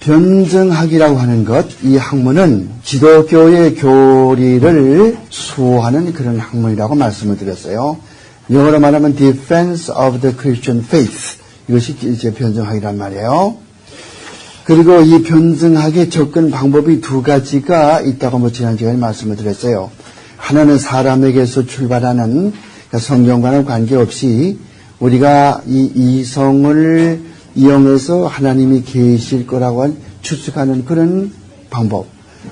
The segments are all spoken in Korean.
변증학이라고 하는 것, 이 학문은 기독교의 교리를 수호하는 그런 학문이라고 말씀을 드렸어요. 영어로 말하면 Defense of the Christian Faith. 이것이 이제 변증학이란 말이에요. 그리고 이 변증학의 접근 방법이 두 가지가 있다고 지난 시간에 말씀을 드렸어요. 하나는 사람에게서 출발하는, 그러니까 성경과는 관계없이 우리가 이 이성을 이용해서 하나님이 계실 거라고 추측하는 그런 방법.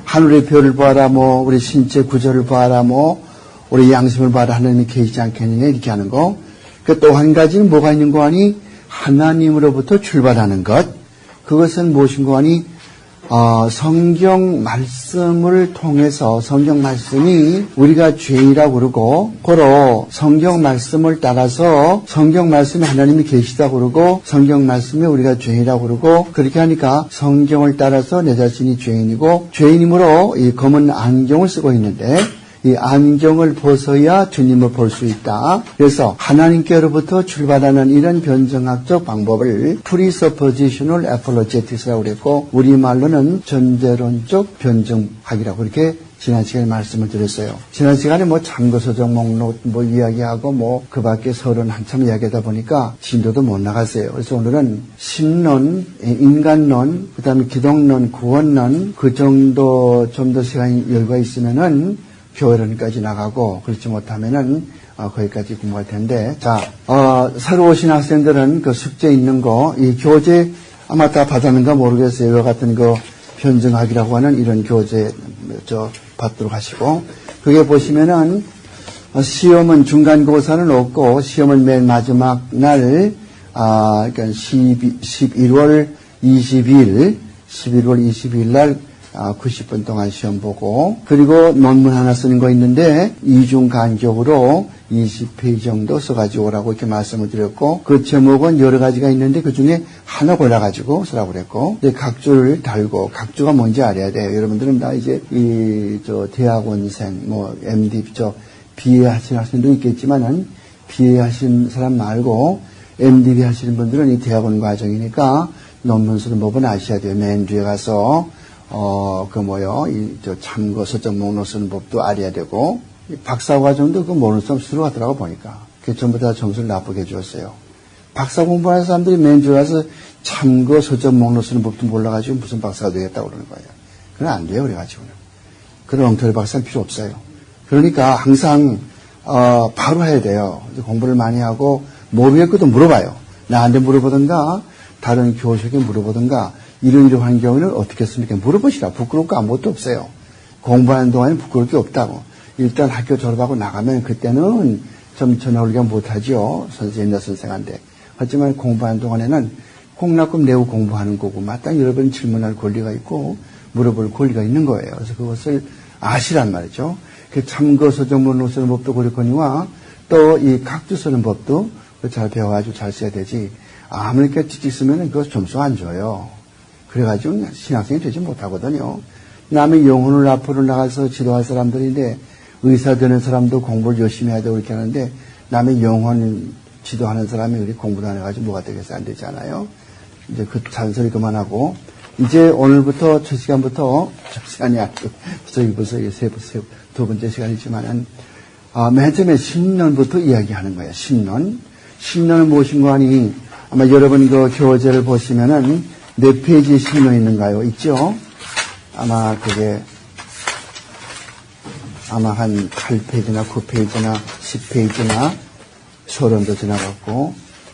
하늘의 별을 보아라, 우리 신체 구조를 보아라, 우리 양심을 봐라, 하나님이 계시지 않겠느냐, 이렇게 하는 거. 또 한 가지는 뭐가 있는 거 하니? 하나님으로부터 출발하는 것. 그것은 무엇인가 하니? 성경 말씀을 통해서, 성경 말씀이 우리가 죄이라고 그러고, 고로 성경 말씀을 따라서 성경 말씀에 하나님이 계시다고 그러고, 성경 말씀에 우리가 죄이라고 그러고, 그렇게 하니까 성경을 따라서 내 자신이 죄인이고, 죄인이므로 이 검은 안경을 쓰고 있는데, 이 안경을 벗어야 주님을 볼 수 있다. 그래서 하나님께로부터 출발하는 이런 변증학적 방법을 presuppositional apologetics라고 그랬고, 우리말로는 전제론적 변증학이라고 이렇게 지난 시간에 말씀을 드렸어요. 지난 시간에 참고서적 목록 이야기하고 그 밖에 서론 한참 이야기하다 보니까 진도도 못 나갔어요. 그래서 오늘은 신론, 인간론, 그 다음에 기독론, 구원론, 그 정도 좀 더 시간이 여유가 있으면은 교회론까지 나가고, 그렇지 못하면은 거기까지 공부할 텐데, 자, 새로 오신 학생들은 그 숙제 있는 거, 이 교재 아마 다 받았는가 모르겠어요. 이와 같은 거 변증학이라고 하는 이런 교재 받도록 하시고, 그게 보시면은 시험은 중간고사는 없고, 시험은 맨 마지막 날, 그러니까 11월 22일 날 90분 동안 시험 보고, 그리고 논문 하나 쓰는 거 있는데 이중 간격으로 20페이지 정도 써가지고 오라고 이렇게 말씀을 드렸고, 그 제목은 여러 가지가 있는데 그 중에 하나 골라가지고 쓰라고 그랬고, 각주를 달고, 각주가 뭔지 알아야 돼요. 여러분들은 다 이제 대학원생, MD, BA 하시는 학생도 있겠지만은, BA 하시는 사람 말고 MDB 하시는 분들은 이 대학원 과정이니까 논문 쓰는 법은 아셔야 돼요. 맨 뒤에 가서 참고 서적 목록 쓰는 법도 알아야 되고, 박사 과정도 그 모르는 사람 수로 하더라고 보니까. 그게 전부 다 점수를 나쁘게 주었어요. 박사 공부하는 사람들이 맨 뒤에 가서 참고 서적 목록 쓰는 법도 몰라가지고 무슨 박사가 되겠다고 그러는 거예요. 그건 안 돼요, 그래가지고는. 그런 엉터리 박사는 필요 없어요. 그러니까 항상, 바로 해야 돼요. 공부를 많이 하고, 모르겠고도 물어봐요. 나한테 물어보든가, 다른 교수에게 물어보든가, 이런 환경을 어떻게 했습니까? 물어보시라. 부끄러울 거 아무것도 없어요. 공부하는 동안에 부끄러울 게 없다고. 일단 학교 졸업하고 나가면 그때는 좀 전화올리가 못하죠. 옛날 선생한테. 하지만 공부하는 동안에는 콩나끔 내고 공부하는 거고, 마땅히 여러 번 질문할 권리가 있고, 물어볼 권리가 있는 거예요. 그래서 그것을 아시란 말이죠. 참고 서적문록 쓰는 법도 그렇거니와, 또 이 각주 쓰는 법도 잘 배워가지고 잘 써야 되지. 아무리 이렇게 찍찍 쓰면은 그거 점수 안 줘요. 그래가지고 신학생이 되지 못하거든요. 남의 영혼을 앞으로 나가서 지도할 사람들인데, 의사 되는 사람도 공부를 열심히 해야 되고 이렇게 하는데, 남의 영혼 지도하는 사람이 우리 공부를 안 해가지고 뭐가 되겠어요? 안 되잖아요. 이제 그 잔소리 그만하고, 이제 오늘부터 첫 시간부터, 벌써 두 번째 시간이지만은, 맨 처음에 신론부터 이야기하는 거예요. 신론. 신론은 무엇인가 하니, 아마 여러분 그 교재를 보시면은, 몇 페이지에 신론이 있는가요? 있죠? 아마 그게, 한 8페이지나 9페이지나 10페이지나 서론도 지나갔고,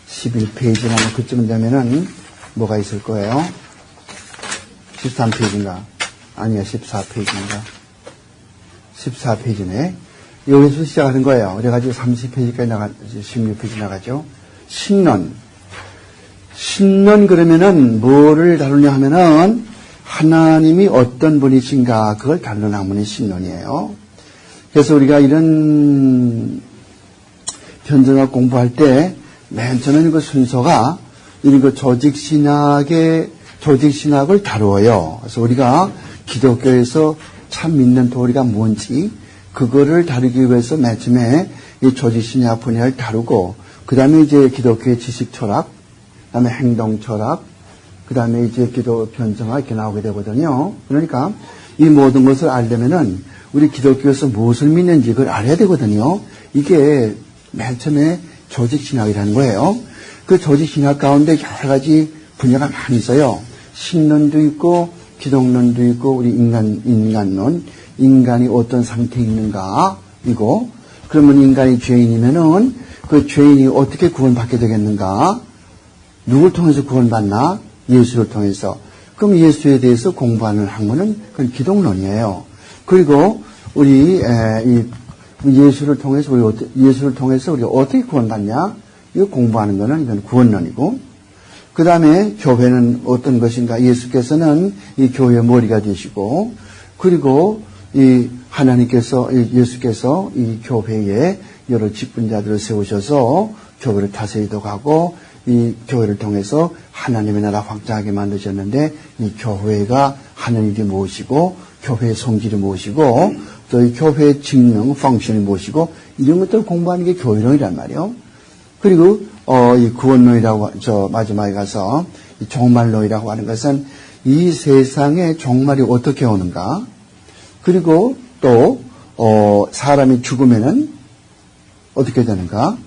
11페이지나 그쯤 되면은 뭐가 있을 거예요? 13페이지인가? 아니야, 14페이지인가? 14페이지네. 여기서 시작하는 거예요. 그래가지고 30페이지까지 16페이지 나가죠. 신론. 신론 그러면은 뭐를 다루냐 하면은 하나님이 어떤 분이신가 그걸 다루는 학문이 신론이에요. 그래서 우리가 이런 변증학 공부할 때 맨 처음에는 그 순서가 이런 그 조직신학을 다루어요. 그래서 우리가 기독교에서 참 믿는 도리가 뭔지 그거를 다루기 위해서 맨 처음에 이 조직신학 분야를 다루고, 그 다음에 이제 기독교의 지식 철학, 그 다음에 행동 철학, 그 다음에 이제 기도 편성화 이렇게 나오게 되거든요. 그러니까 이 모든 것을 알려면은 우리 기독교에서 무엇을 믿는지 그걸 알아야 되거든요. 이게 맨 처음에 조직신학이라는 거예요. 그 조직신학 가운데 여러 가지 분야가 많이 있어요. 신론도 있고 기독론도 있고 우리 인간론, 인간이 어떤 상태에 있는가 이거. 그러면 인간이 죄인이면은 그 죄인이 어떻게 구원받게 되겠는가? 누굴 통해서 구원받나? 예수를 통해서. 그럼 예수에 대해서 공부하는 학문은 그건 기독론이에요. 그리고 우리 예수를 통해서 우리가 어떻게 구원받냐? 이거 공부하는 거는 이건 구원론이고. 그 다음에 교회는 어떤 것인가? 예수께서는 이 교회의 머리가 되시고, 그리고 예수께서 이 교회에 여러 직분자들을 세우셔서 교회를 다스리도록 하고, 이 교회를 통해서 하나님의 나라 확장하게 만드셨는데, 이 교회가 하나님이 무엇이고, 교회의 성질이 무엇이고, 또 이 교회의 직능, 펑션이 무엇이고, 이런 것들을 공부하는 게 교회론이란 말이에요. 그리고 이 구원론이라고 마지막에 가서 이 종말론이라고 하는 것은 이 세상에 종말이 어떻게 오는가, 그리고 또 사람이 죽으면은 어떻게 되는가,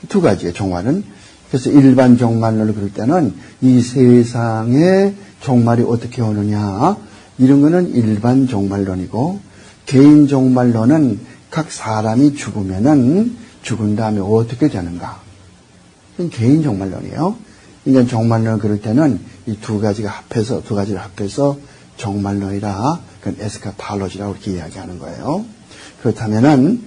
두 가지의 종말은. 그래서 일반 종말론을 그럴 때는 이 세상에 종말이 어떻게 오느냐, 이런 거는 일반 종말론이고, 개인 종말론은 각 사람이 죽은 다음에 어떻게 되는가, 이건 개인 종말론이에요. 인간 종말론을 그럴 때는 이 두 가지를 합해서 종말론이라, 그건 에스카탈로지라고 이렇게 이야기하는 거예요. 그렇다면은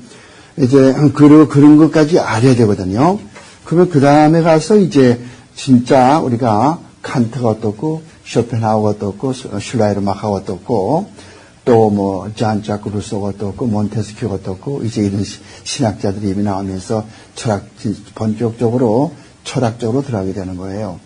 이제 그런 것까지 알아야 되거든요. 그러면 그 다음에 가서 이제 진짜 우리가 칸트가 어떻고, 쇼펜하우가 어떻고, 슐라이르마크가 어떻고, 또 뭐 잔자크 루소가 어떻고, 몬테스큐가 어떻고, 이제 이런 신학자들이 이미 나오면서 본격적으로 철학적으로 들어가게 되는 거예요.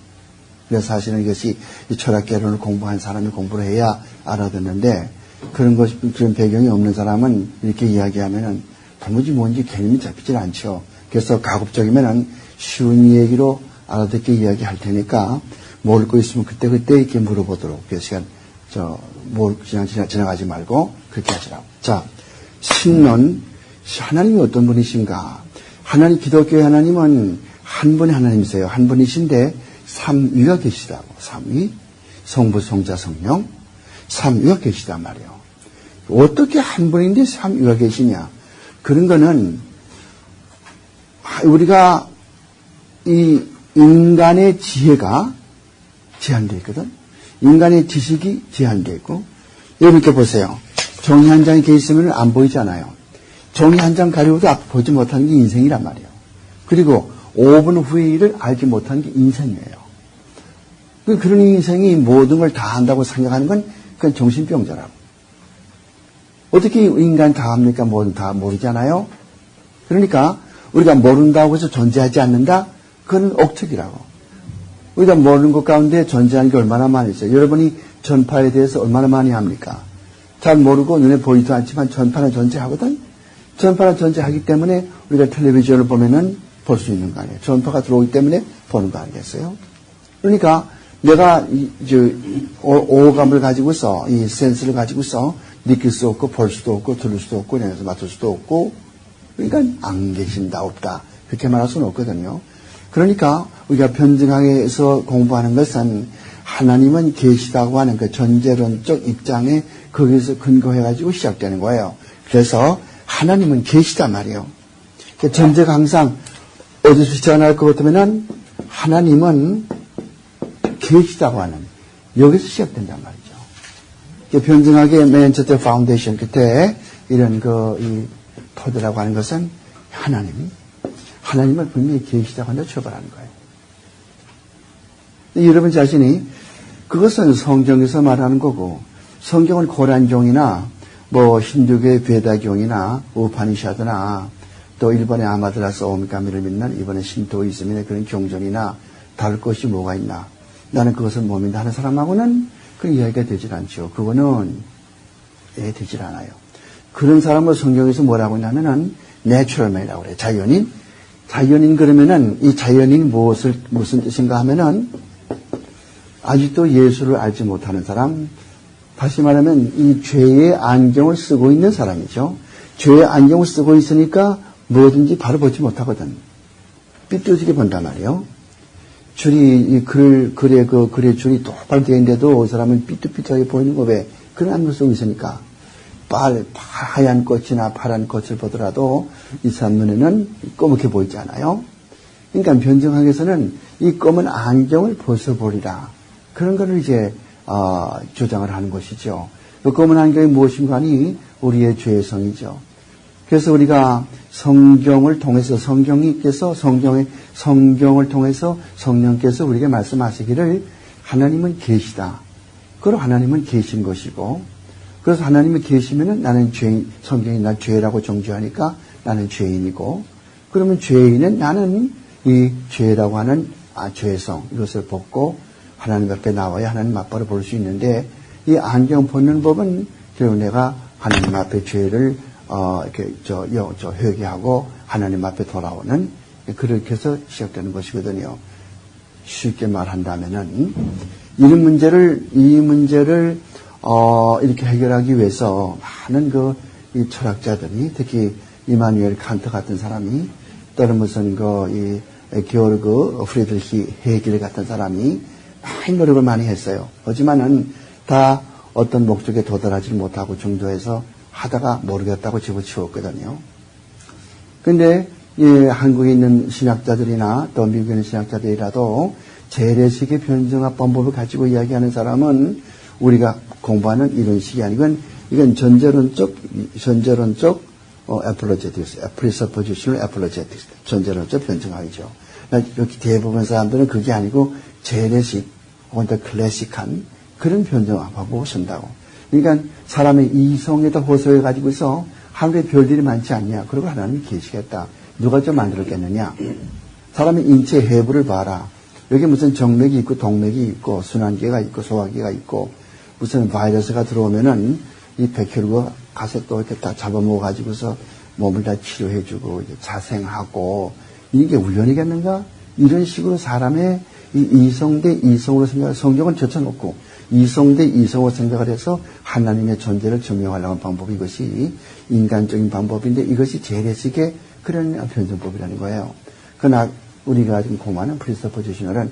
그래서 사실은 이것이 이 철학개론을 공부한 사람이 공부를 해야 알아듣는데, 그런 배경이 없는 사람은 이렇게 이야기하면은 도무지 뭔지 개념이 잡히질 않죠. 그래서 가급적이면은 쉬운 얘기로 알아듣게 이야기할 테니까, 모를 거 있으면 그때 이렇게 물어보도록. 그 시간, 그냥 지나가지 말고 그렇게 하시라고. 자, 신론, 하나님이 어떤 분이신가? 기독교의 하나님은 한 분의 하나님이세요. 한 분이신데, 삼위가 계시다고. 삼위, 성부, 성자, 성령, 삼위가 계시단 말이에요. 어떻게 한 분인데 삼위가 계시냐? 그런 거는, 우리가 이 인간의 지혜가 제한되어 있거든. 인간의 지식이 제한되어 있고, 이렇게 보세요. 종이 한 장이 이렇게 있으면 안 보이잖아요. 종이 한 장 가리고도 앞 보지 못하는 게 인생이란 말이에요. 그리고 5분 후의 일을 알지 못하는 게 인생이에요. 그런 인생이 모든 걸 다 안다고 생각하는 건 그건 정신병자라고. 어떻게 인간 다 합니까? 뭐든 다 모르잖아요. 그러니까 우리가 모른다고 해서 존재하지 않는다? 그건 억측이라고. 우리가 모르는 것 가운데 존재하는 게 얼마나 많이 있어요. 여러분이 전파에 대해서 얼마나 많이 합니까? 잘 모르고 눈에 보이지도 않지만 전파는 존재하거든. 전파는 존재하기 때문에 우리가 텔레비전을 보면은 볼 수 있는 거 아니에요. 전파가 들어오기 때문에 보는 거 아니겠어요? 그러니까 내가 오감을 가지고서, 이 센스를 가지고서 느낄 수 없고 볼 수도 없고 들을 수도 없고 내서 맡을 수도 없고, 그러니까 안 계신다, 없다, 그렇게 말할 수는 없거든요. 그러니까 우리가 변증학에서 공부하는 것은 하나님은 계시다고 하는 그 전제론적 입장에 거기서 근거해가지고 시작되는 거예요. 그래서 하나님은 계시단 말이에요. 전제가 항상 어디서 시작할 것 같으면은 하나님은 계시다고 하는, 여기서 시작된단 말이죠. 변증학의 맨 첫째 파운데이션 끝에 이런 이 토대라고 하는 것은 하나님을 분명히 계시다고 한다 처벌하는 거예요. 여러분 자신이 그것은 성경에서 말하는 거고, 성경은 고란종이나 뭐 힌두교의 베다교이나 우파니샤드나 또 일본의 아마드라스 오미카미를 믿는 이번에 신토이즘이나 그런 경전이나 다를 것이 뭐가 있나? 나는 그것을 못 믿는다 하는 사람하고는 그 이야기가 되질 않죠. 그거는 되질 않아요. 그런 사람을 성경에서 뭐라고 하냐면은 내추럴맨이라고 그래요. 자연인. 자연인 그러면은 이 자연인 무슨 뜻인가 하면은 아직도 예수를 알지 못하는 사람, 다시 말하면 이 죄의 안경을 쓰고 있는 사람이죠. 죄의 안경을 쓰고 있으니까 뭐든지 바로 보지 못하거든. 삐뚤어지게 본단 말이에요. 줄이, 이 글의 줄이 똑바로 되어 있는데도 이 사람은 삐뚤삐뚤하게 보이는 거 왜? 그런 안경을 쓰고 있으니까. 하얀 꽃이나 파란 꽃을 보더라도 이 사람 눈에는 검게 보이지 않아요. 그러니까 변증학에서는 이 검은 안경을 벗어버리라. 그런 거를 이제, 주장을 하는 것이죠. 그 검은 안경이 무엇인가 하니 우리의 죄성이죠. 그래서 우리가 성경을 통해서 성경을 통해서 성령께서 우리에게 말씀하시기를 하나님은 계시다. 그리고 하나님은 계신 것이고, 그래서 하나님이 계시면은 나는 죄인, 성경이 날 죄라고 정죄하니까 나는 죄인이고, 그러면 죄인은 나는 이 죄라고 하는 죄성, 이것을 벗고 하나님 앞에 나와야 하나님 앞으로 볼 수 있는데, 이 안경 벗는 법은 결국 내가 하나님 앞에 죄를 이렇게 회개하고 하나님 앞에 돌아오는, 그렇게 해서 시작되는 것이거든요. 쉽게 말한다면은 이 문제를 이렇게 해결하기 위해서 많은 이 철학자들이, 특히 이마누엘 칸트 같은 사람이, 또는 무슨 게오르그 프리드리히 헤겔 같은 사람이 많은 노력을 많이 했어요. 하지만은 다 어떤 목적에 도달하지 못하고 중도에서 하다가 모르겠다고 집어치웠거든요. 근데 한국에 있는 신학자들이나 또 미국에 있는 신학자들이라도 재래식의 변증학 방법을 가지고 이야기하는 사람은 우리가 공부하는 이런 식이 아니고, 이건 전제론적 apologetics, presuppositional apologetics, 전제론적 변증학이죠. 여기 대부분 사람들은 그게 아니고 재래식 혹은 더 클래식한 그런 변증학 방법을 쓴다고. 그러니까 사람의 이성에다 호소해 가지고서 하늘에 별들이 많지 않냐. 그리고 하나님이 계시겠다. 누가 좀 만들었겠느냐. 사람의 인체 해부를 봐라. 여기 무슨 정맥이 있고 동맥이 있고 순환기가 있고 소화기가 있고, 무슨 바이러스가 들어오면은 이 백혈구가 가서 또 이렇게 다 잡아먹어 가지고서 몸을 다 치료해주고 자생하고, 이게 우연이겠는가? 이런 식으로 사람의 이 이성 대 이성으로 생각을, 성경을 젖혀놓고 이성 대 이성으로 생각을 해서 하나님의 존재를 증명하려는 하는 방법이, 이것이 인간적인 방법인데 이것이 재래식의 그런 변증법이라는 거예요. 그러나 우리가 지금 공부하는 프리서포지셔널은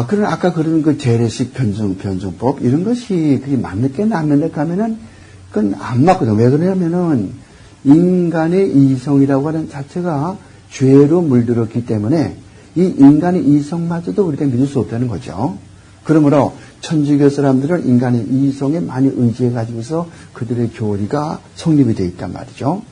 그런 아까 그런 그 재래식 변증법 이런 것이 그게 맞느냐 안 맞느냐 하면은 그건 안 맞거든. 왜 그러냐면은 인간의 이성이라고 하는 자체가 죄로 물들었기 때문에 이 인간의 이성마저도 우리가 믿을 수 없다는 거죠. 그러므로 천주교 사람들은 인간의 이성에 많이 의지해 가지고서 그들의 교리가 성립이 되어 있단 말이죠.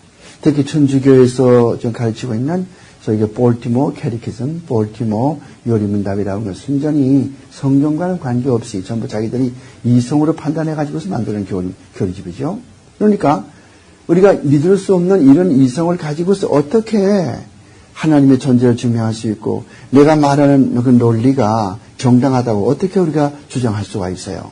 특히 천주교에서 좀 가르치고 있는 저희가 볼티모어 캐리키즘, 볼티모어 요리문답이라고 하는 순전히 성경과는 관계없이 전부 자기들이 이성으로 판단해 가지고서 만드는 교리집이죠. 그러니까 우리가 믿을 수 없는 이런 이성을 가지고서 어떻게 하나님의 존재를 증명할 수 있고, 내가 말하는 그 논리가 정당하다고 어떻게 우리가 주장할 수가 있어요?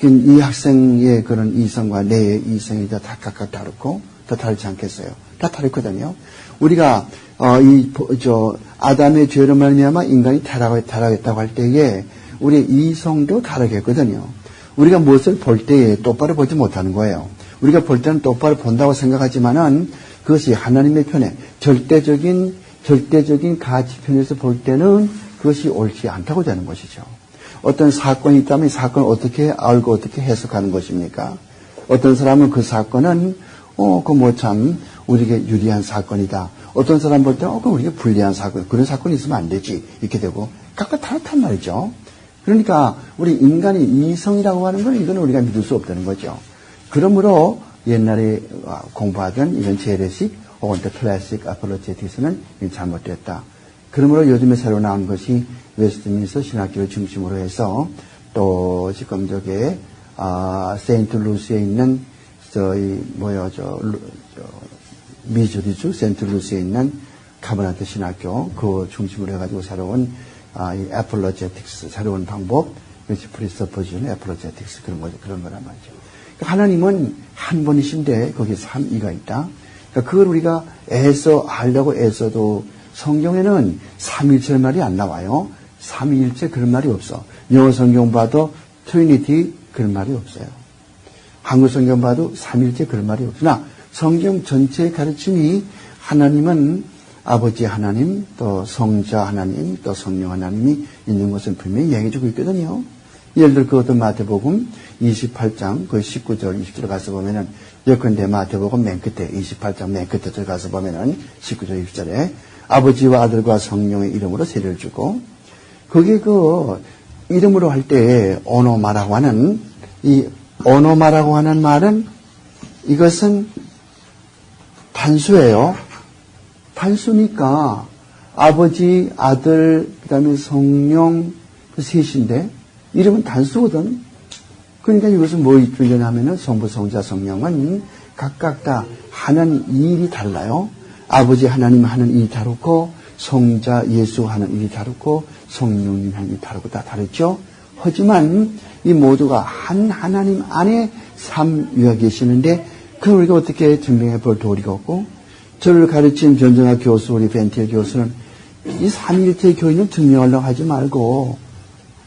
이 학생의 그런 이성과 내 이성이 다 각각 다르고, 다 다르지 않겠어요? 다 다르거든요. 우리가, 아담의 죄로 말미암아 인간이 타락했다고 할 때에, 우리의 이성도 다르겠거든요. 우리가 무엇을 볼 때에 똑바로 보지 못하는 거예요. 우리가 볼 때는 똑바로 본다고 생각하지만은, 그것이 하나님의 편에 절대적인 가치편에서 볼 때는 그것이 옳지 않다고 되는 것이죠. 어떤 사건이 있다면 이 사건을 어떻게 알고 어떻게 해석하는 것입니까? 어떤 사람은 그 사건은 참 우리에게 유리한 사건이다. 어떤 사람 볼 때는 우리에게 불리한 사건, 그런 사건이 있으면 안 되지. 이렇게 되고 각각 다르단 말이죠. 그러니까 우리 인간의 이성이라고 하는 건 이건 우리가 믿을 수 없다는 거죠. 그러므로 옛날에 공부하던 이런 재래식 혹은 클래식 아폴로제틱스는 잘못됐다. 그러므로 요즘에 새로 나온 것이 웨스트민스터 신학교를 중심으로 해서 또 지금 세인트 루시에 있는 미주리주 세인트 루시에 있는 카버나트 신학교 그 중심으로 해가지고 새로운 이 아폴로제틱스 새로운 방법, 이것이 프리서포지션 아폴로제틱스 그런 거란 말이죠. 하나님은 한 분이신데 거기에 삼위가 있다. 그러니까 그걸 우리가 애써 하려고 애써도 성경에는 삼일체 말이 안 나와요. 삼위일체 그런 말이 없어. 영어 성경 봐도 트리니티 그런 말이 없어요. 한국 성경 봐도 삼위일체 그런 말이 없으나 성경 전체의 가르침이 하나님은 아버지 하나님, 또 성자 하나님, 또 성령 하나님이 있는 것을 분명히 얘기해주고 있거든요. 예를 들어 그것도 마태복음 28장 그 19절 20절 가서 보면은 예컨대 마태복음 맨 끝에 28장 맨 끝에 들어가서 보면은 19절 20절에 아버지와 아들과 성령의 이름으로 세례를 주고 거기에 그 이름으로 할 때 오노마라고 하는 이 오노마라고 하는 말은 이것은 단수예요. 단수니까 아버지, 아들, 그다음에 성령 그 셋인데 이름은 단수거든. 그러니까 이것은 뭐 주려냐면은 성부, 성자, 성령은 각각 다 하는 일이 달라요. 아버지 하나님 하는 일이 다르고 성자 예수 하는 일이 다르고 성령님 하는 일이 다르고 다 다르죠. 하지만 이 모두가 한 하나님 안에 삼위가 계시는데 그걸 우리가 어떻게 증명해 볼 도리가 없고 저를 가르친 변정학 교수 우리 벤티엘 교수는 이 삼위일체 교인을 증명하려고 하지 말고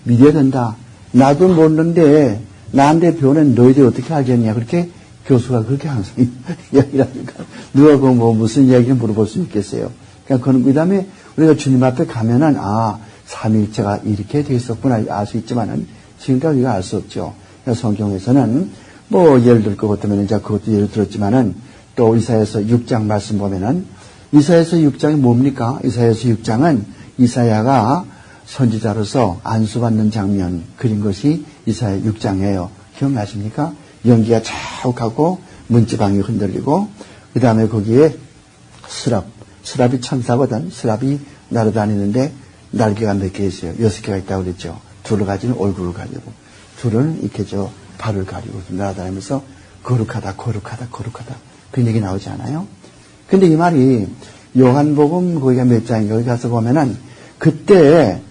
믿어야 된다. 나도 모르는데 나한테 배우는 너희들이 어떻게 알겠냐. 그렇게 교수가 그렇게 항상 이야기를 하니까 누가 그 뭐 무슨 이야기를 물어볼 수 있겠어요. 그러니까 그 다음에 우리가 주님 앞에 가면은 삼위일체가 이렇게 돼 있었구나 알 수 있지만은 지금까지 우리가 알 수 없죠. 그러니까 성경에서는 뭐 예를 들 것 같으면 이제 그것도 예를 들었지만은 또 이사야서 6장 말씀 보면은 이사야서 6장이 뭡니까? 이사야서 6장은 이사야가 선지자로서 안수받는 장면 그린 것이 이사야 6장이에요. 기억나십니까? 연기가 자욱하고 문지방이 흔들리고 그 다음에 거기에 스랍이 천사거든. 스랍이 날아다니는데 날개가 몇 개 있어요. 6개가 있다고 그랬죠. 둘을 가지는 얼굴을 가리고 둘은 이렇게 발을 가리고 날아다니면서 거룩하다 그런 얘기 나오지 않아요? 근데 이 말이 요한복음 거기가 몇 장인가 거기 가서 보면은 그때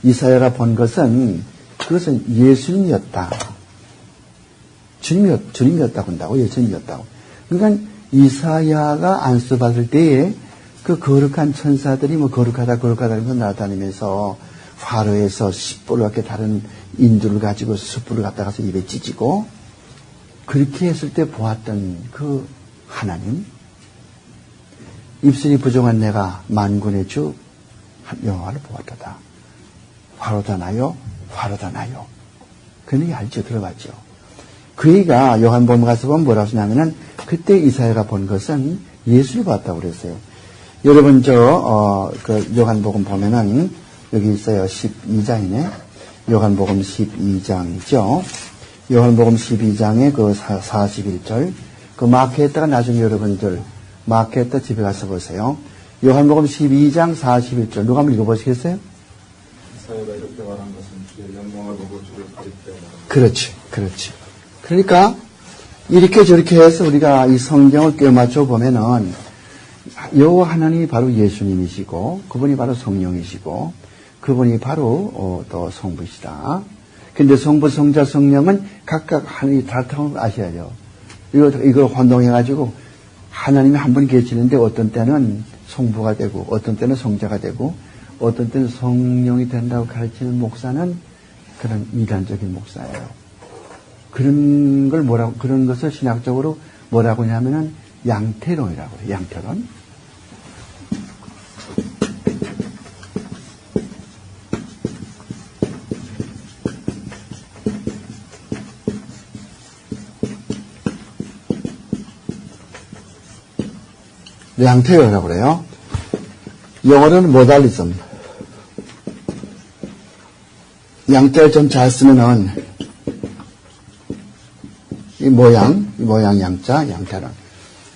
이사야가 본 것은 그것은 예수님이었다. 주님이었다고 한다고 예수님이었다고. 그러니까 이사야가 안수받을 때에 그 거룩한 천사들이 뭐 거룩하다 하면서 날아다니면서 화로에서 10불을 갖게 다른 인두를 가지고 숯불을 갖다가서 입에 찢고 그렇게 했을 때 보았던 그 하나님 입술이 부정한 내가 만군의 주 여호와를 보았도다. 화로다 나요. 그런 얘기 알죠? 들어봤죠? 그 얘기가 요한복음 가서 보면 뭐라고 하냐면은 그때 이사야가 본 것은 예수를 봤다고 그랬어요. 여러분 그 요한복음 보면은 여기 있어요. 12장이네. 요한복음 12장이죠. 요한복음 12장의 그 41절. 그 마크에다가 나중에 여러분들 마크에다 집에 가서 보세요. 요한복음 12장 41절. 누가 한번 읽어보시겠어요? 이사야가 이렇게 말한 것은 주의 영광을 보고 주를 가리켜 그렇지. 그러니까 이렇게 저렇게 해서 우리가 이 성경을 꿰맞춰 보면은 여호와 하나님이 바로 예수님이시고 그분이 바로 성령이시고 그분이 바로 또 성부시다. 근데 성부, 성자, 성령은 각각 하나님이 다르다는 걸 아셔야죠. 이걸 혼동해가지고 하나님이 한 분이 계시는데 어떤 때는 성부가 되고 어떤 때는 성자가 되고 어떤 때는 성령이 된다고 가르치는 목사는 그런 이단적인 목사예요. 그런 것을 신학적으로 뭐라고 하냐면은 양태론이라고 해요. 양태론. 양태론이라고 그래요. 영어로는 모달리즘. 양태를 좀 잘 쓰면은 이 모양 양자, 양태론.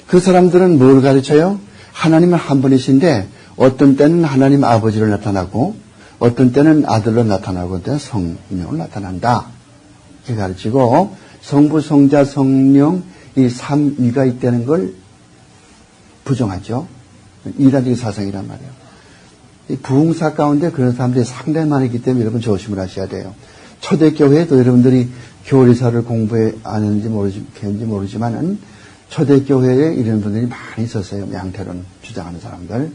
그 사람들은 뭘 가르쳐요? 하나님은 한 분이신데 어떤 때는 하나님 아버지로 나타나고 어떤 때는 아들로 나타나고 어떤 때는 성령으로 나타난다. 이렇게 가르치고 성부, 성자, 성령 이 삼위가 있다는 걸 부정하죠. 이단적인 사상이란 말이에요. 이 부흥사 가운데 그런 사람들이 상당히 많기 때문에 여러분 조심을 하셔야 돼요. 초대교회도 여러분들이 교리사를 공부해 아는지 모르지만은 초대교회에 이런 분들이 많이 있었어요. 양태론. 주장하는 사람들.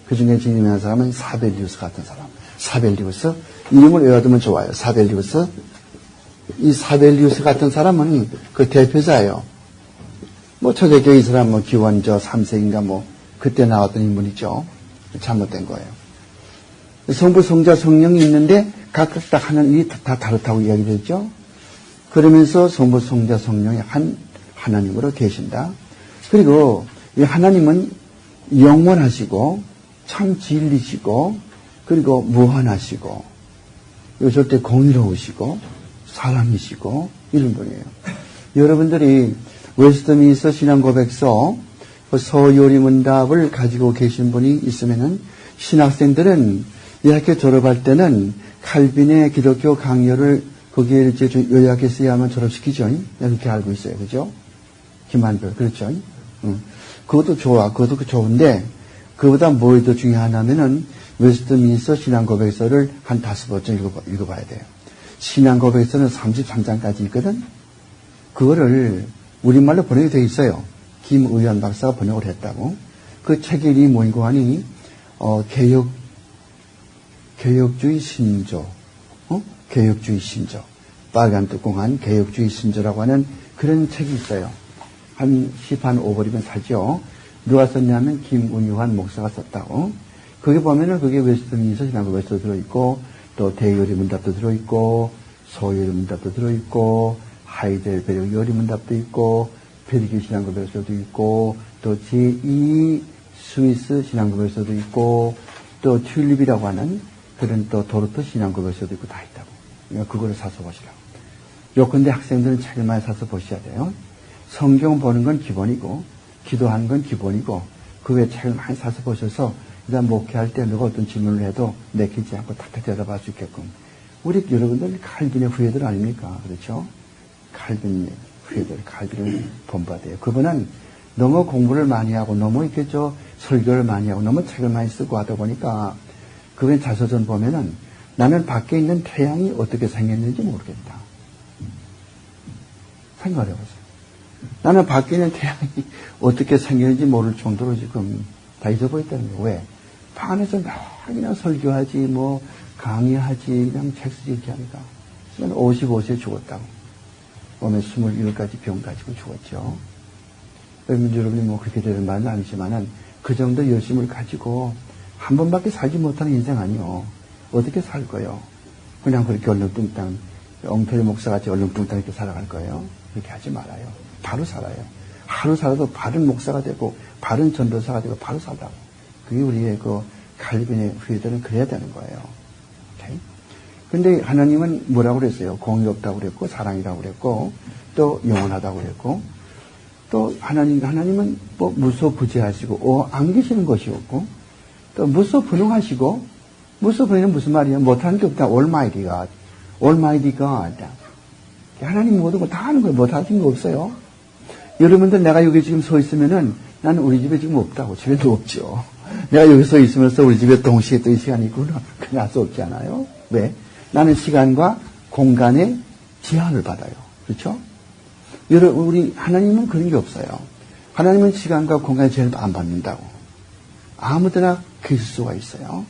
그 중에 제일 유명한 사람은 사벨리우스 같은 사람. 사벨리우스. 이름을 외워두면 좋아요. 사벨리우스. 이 사벨리우스 같은 사람은 그 대표자예요. 뭐 초대교회 이 사람 뭐 기원저 3세기인가 뭐 그때 나왔던 인물이죠. 잘못된 거예요. 성부, 성자, 성령이 있는데 각각 딱 하는 일이 다 다르다고 이야기됐죠. 그러면서 성부, 성자, 성령이 한 하나님으로 계신다. 그리고 이 하나님은 영원하시고 참 진리시고 그리고 무한하시고 절대 공의로우시고 사랑이시고 이런 분이에요. 여러분들이 웨스트민스터 신앙고백서 서요리문답을 가지고 계신 분이 있으면은 신학생들은 이 학교 졸업할 때는 칼빈의 기독교 강요를 거기에 이제 요약해서야만 졸업시키죠. 이렇게 알고 있어요. 그죠? 김한별. 그렇죠? 그것도 좋아. 그것도 좋은데 그보다 뭘 더 중요하냐면은 웨스트민스터 신앙고백서를 한 5번쯤 읽어봐야 돼요. 신앙고백서는 33장까지 있거든. 그거를 우리말로 번역이 되어 있어요. 김의연 박사가 번역을 했다고. 그 책의 이름이 뭐이고 하니 개혁주의 신조, 개혁주의 신조, 빨간 뚜껑한 개혁주의 신조라고 하는 그런 책이 있어요. 한 5벌이면 사죠. 누가 썼냐면 김운유한 목사가 썼다고. 거기 보면은 그게 웨스트민스터 신앙고백서도 들어있고 또 대요리 문답도 들어있고 소요리 문답도 들어있고 하이델베르 요리 문답도 있고 베르기 신앙고백서도 있고 또 제2 스위스 신앙고백서도 있고 또 튤립이라고 하는 그런 또 도르트 신앙고백서도 있고 다 있다고. 그러니까 그거를 사서 보시라고. 요컨대 학생들은 책을 많이 사서 보셔야 돼요. 성경 보는 건 기본이고 기도하는 건 기본이고 그 외에 책을 많이 사서 보셔서 일단 목회할 때 누가 어떤 질문을 해도 내키지 않고 탁탁 대답할 수 있게끔. 우리 여러분들 칼빈의 후예들 아닙니까? 그렇죠? 칼빈의 후예들, 칼빈을 본받아요. 그분은 너무 공부를 많이 하고 너무 이렇게 설교를 많이 하고 너무 책을 많이 쓰고 하다 보니까 그분 자서전 보면은 나는 밖에 있는 태양이 어떻게 생겼는지 모르겠다. 생각해보세요. 나는 밖에 있는 태양이 어떻게 생겼는지 모를 정도로 지금 다 잊어버렸다는 거예요. 왜? 방 안에서 그냥 설교하지, 뭐, 강의하지, 그냥 책 쓰지 이렇게 하니까. 55세에 죽었다고. 몸에 27가지 병 가지고 죽었죠. 여러분이 뭐 그렇게 되는 말은 아니지만은 그 정도 열심을 가지고 한 번밖에 살지 못하는 인생 아니요. 어떻게 살 거예요? 그냥 그렇게 얼렁뚱땅, 엉터리 목사같이 얼렁뚱땅 이렇게 살아갈 거예요? 그렇게 하지 말아요. 바로 살아요. 하루 살아도 바른 목사가 되고, 바른 전도사가 되고, 바로 살라고. 그게 우리의 그 칼빈의 후예들은 그래야 되는 거예요. 오케이? 근데 하나님은 뭐라고 그랬어요? 공의롭다고 그랬고, 사랑이라고 그랬고, 또 영원하다고 그랬고, 또 하나님은 뭐 무소부재하시고, 안 계시는 것이 없고, 또 무소분홍하시고, 무소분홍은 무슨 말이에요? 못하는 게 없다. Almighty God. Almighty God. 하나님 모든 거 다 하는 거예요. 못하는 거 없어요. 여러분들 내가 여기 지금 서 있으면은 나는 우리 집에 지금 없다고. 집에도 없죠. 내가 여기 서 있으면서 우리 집에 동시에 또 이 시간이 있구나. 그냥 알 수 없지 않아요? 왜? 나는 시간과 공간의 제한을 받아요. 그렇죠? 우리 하나님은 그런 게 없어요. 하나님은 시간과 공간의 제한을 안 받는다고. 아무 데나 계실 수가 있어요.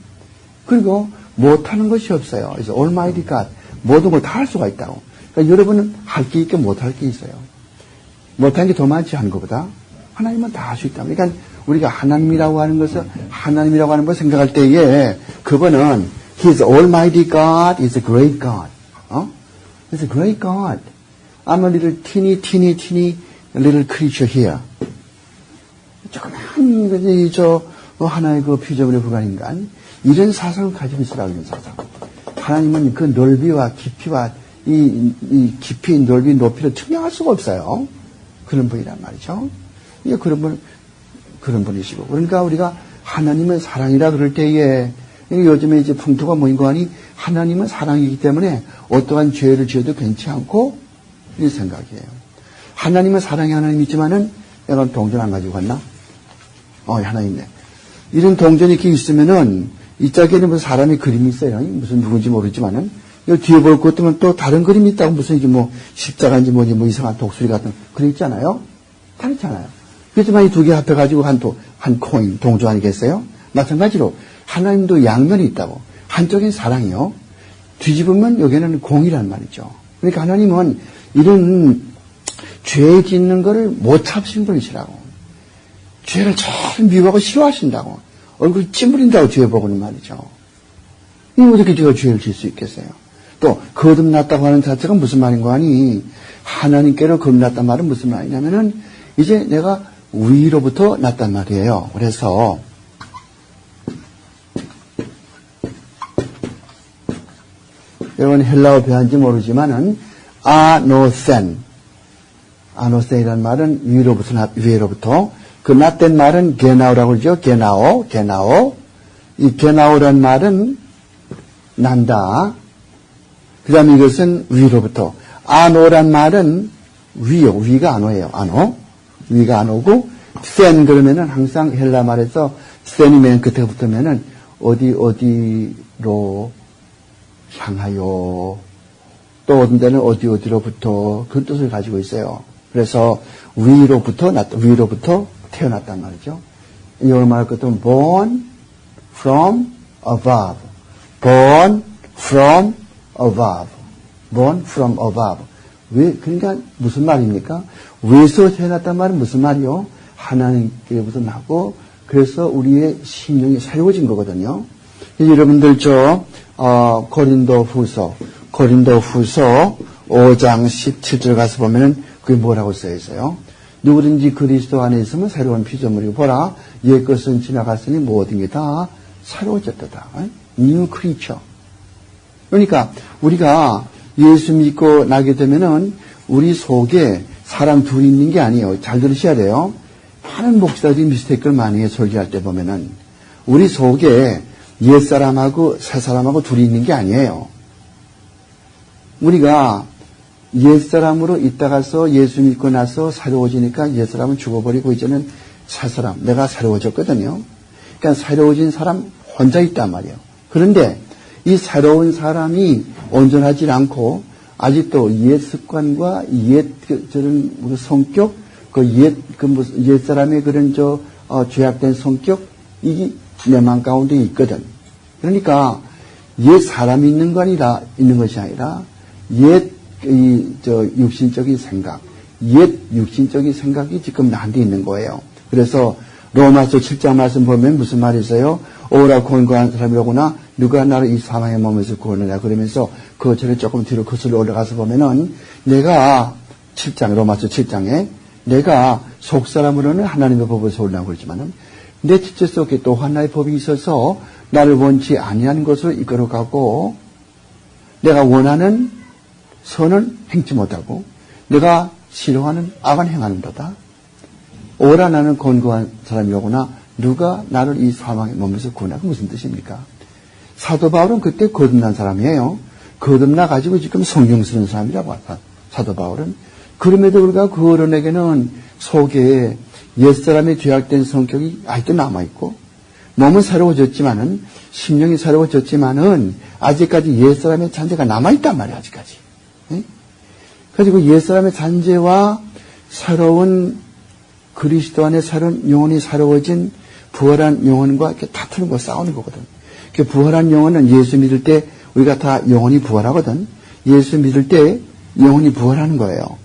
그리고 못하는 것이 없어요. 그래서 Almighty God. 모든 걸 다 할 수가 있다고. 그러니까 여러분은 할 게 있고 못할 게 있어요. 못하는 게 더 많지 않은 것보다 하나님은 다 할 수 있다. 그러니까 우리가 하나님이라고 하는 것을 생각할 때에 그분은 He's Almighty God, He's a great God. He's a great God. I'm a little teeny little creature here. 조그만 하나의 그 피조물에 불과한 인간. 이런 사상을 가지고 있으라고 이런 사상. 하나님은 그 넓이와 깊이와 이 깊이, 넓이, 높이를 측량할 수가 없어요. 그런 분이란 말이죠. 이게 그런 분이시고. 그러니까 우리가 하나님은 사랑이라 그럴 때에, 요즘에 이제 풍토가 뭐인 거 아니, 하나님은 사랑이기 때문에 어떠한 죄를 지어도 괜찮고, 이 생각이에요. 하나님은 사랑의 하나님이지만은, 내가 동전 안 가지고 갔나? 하나 있네. 이런 동전이 이렇게 있으면은, 이 짝에는 무슨 사람의 그림이 있어요. 무슨 누군지 모르지만은, 여기 뒤에 볼 것들은 또 다른 그림이 있다고 무슨 이게 뭐 십자가인지 뭐지 뭐 이상한 독수리 같은 그림 있잖아요. 다 있잖아요. 그렇지만 이 두 개 합해가지고 한 코인, 동조 아니겠어요? 마찬가지로 하나님도 양면이 있다고. 한쪽엔 사랑이요. 뒤집으면 여기는 공이란 말이죠. 그러니까 하나님은 이런 죄 짓는 거를 못 참으신 분이시라고. 죄를 참 미워하고 싫어하신다고. 얼굴 찌푸린다고 죄 보고는 말이죠. 이거 어떻게 제가 죄를 질 수 있겠어요? 또 거듭났다고 하는 자체가 무슨 말인가 하니 하나님께로 거듭났단 말은 무슨 말이냐면은 이제 내가 위로부터 났단 말이에요. 그래서 여러분 헬라어 배웠는지 모르지만은 아노센이라는 말은 위로부터 그 낫된 말은 게나오라고 그러죠. 게나오. 이 게나오란 말은 난다. 그 다음에 이것은 위로부터. 아노란 말은 위가 아노예요. 위가 아노고, 센 그러면은 항상 헬라 말에서 센이 맨 끝에 붙으면은 어디로 향하여, 또 어떤 데는 어디로부터 그런 뜻을 가지고 있어요. 그래서 위로부터 태어났단 말이죠. 영어로 말할 것도 born from above. 그러니까 무슨 말입니까? 위에서 태어났단 말은 무슨 말이요? 하나님께로부터 나고 그래서 우리의 심령이 새로워진 거거든요. 여러분들 고린도 후서 5장 17절 가서 보면은 그게 뭐라고 써 있어요? 누구든지 그리스도 안에 있으면 새로운 피조물이고 보라 옛것은 지나갔으니 모든 게 다 새로워졌다. New creature. 그러니까 우리가 예수 믿고 나게 되면은 우리 속에 사람 둘이 있는 게 아니에요. 잘 들으셔야 돼요. 많은 목사들이 미스테이크를 많이 해 설교할 때 보면은 우리 속에 옛사람하고 새사람하고 둘이 있는 게 아니에요. 우리가 옛사람으로 있다가서 예수 믿고 나서 새로워지니까 옛사람은 죽어버리고 이제는 새사람, 내가 새로워졌거든요. 그러니까 새로워진 사람 혼자 있단 말이에요. 그런데 이 새로운 사람이 온전하지 않고 아직도 옛 습관과 옛 저런 성격, 옛사람의 그런 죄악된 성격, 이게 내 마음 가운데 있거든. 그러니까 옛 사람이 있는 것이 아니라 육신적인 생각, 옛 육신적인 생각이 지금 나한테 있는 거예요. 그래서 로마서 7장 말씀 보면 무슨 말이 있어요? 오라 권고한 사람이로구나 누가 나를 이 사망의 몸에서 구원하냐 그러면서 그 절에 조금 뒤로 거슬러 올라가서 보면은 로마서 7장에 내가 속사람으로는 하나님의 법에서 올라오고 그러지만은 내 지체 속에 또 하나의 법이 있어서 나를 원치 아니한 것으로 이끌어가고 내가 원하는 선을 행치 못하고 내가 싫어하는 악을 행하는도다. 오라 나는 권고한 사람이로구나 누가 나를 이 사망의 몸에서 구원하고 무슨 뜻입니까? 사도 바울은 그때 거듭난 사람이에요. 거듭나 가지고 지금 성경 쓰는 사람이라고 합니다. 사도 바울은. 그럼에도 불구하고 그 어른에게는 속에 옛사람의 죄악된 성격이 아직도 남아있고 몸은 새로워졌지만은 심령이 새로워졌지만은 아직까지 옛사람의 잔재가 남아있단 말이에요. 아직까지. 그래서 옛사람의 잔재와 새로운 그리스도 안에 새로운 영혼이 새로워진 부활한 영혼과 이렇게 다투는 거 싸우는 거거든. 그 부활한 영혼은 예수 믿을 때 우리가 다 영혼이 부활하거든. 예수 믿을 때 영혼이 부활하는 거예요.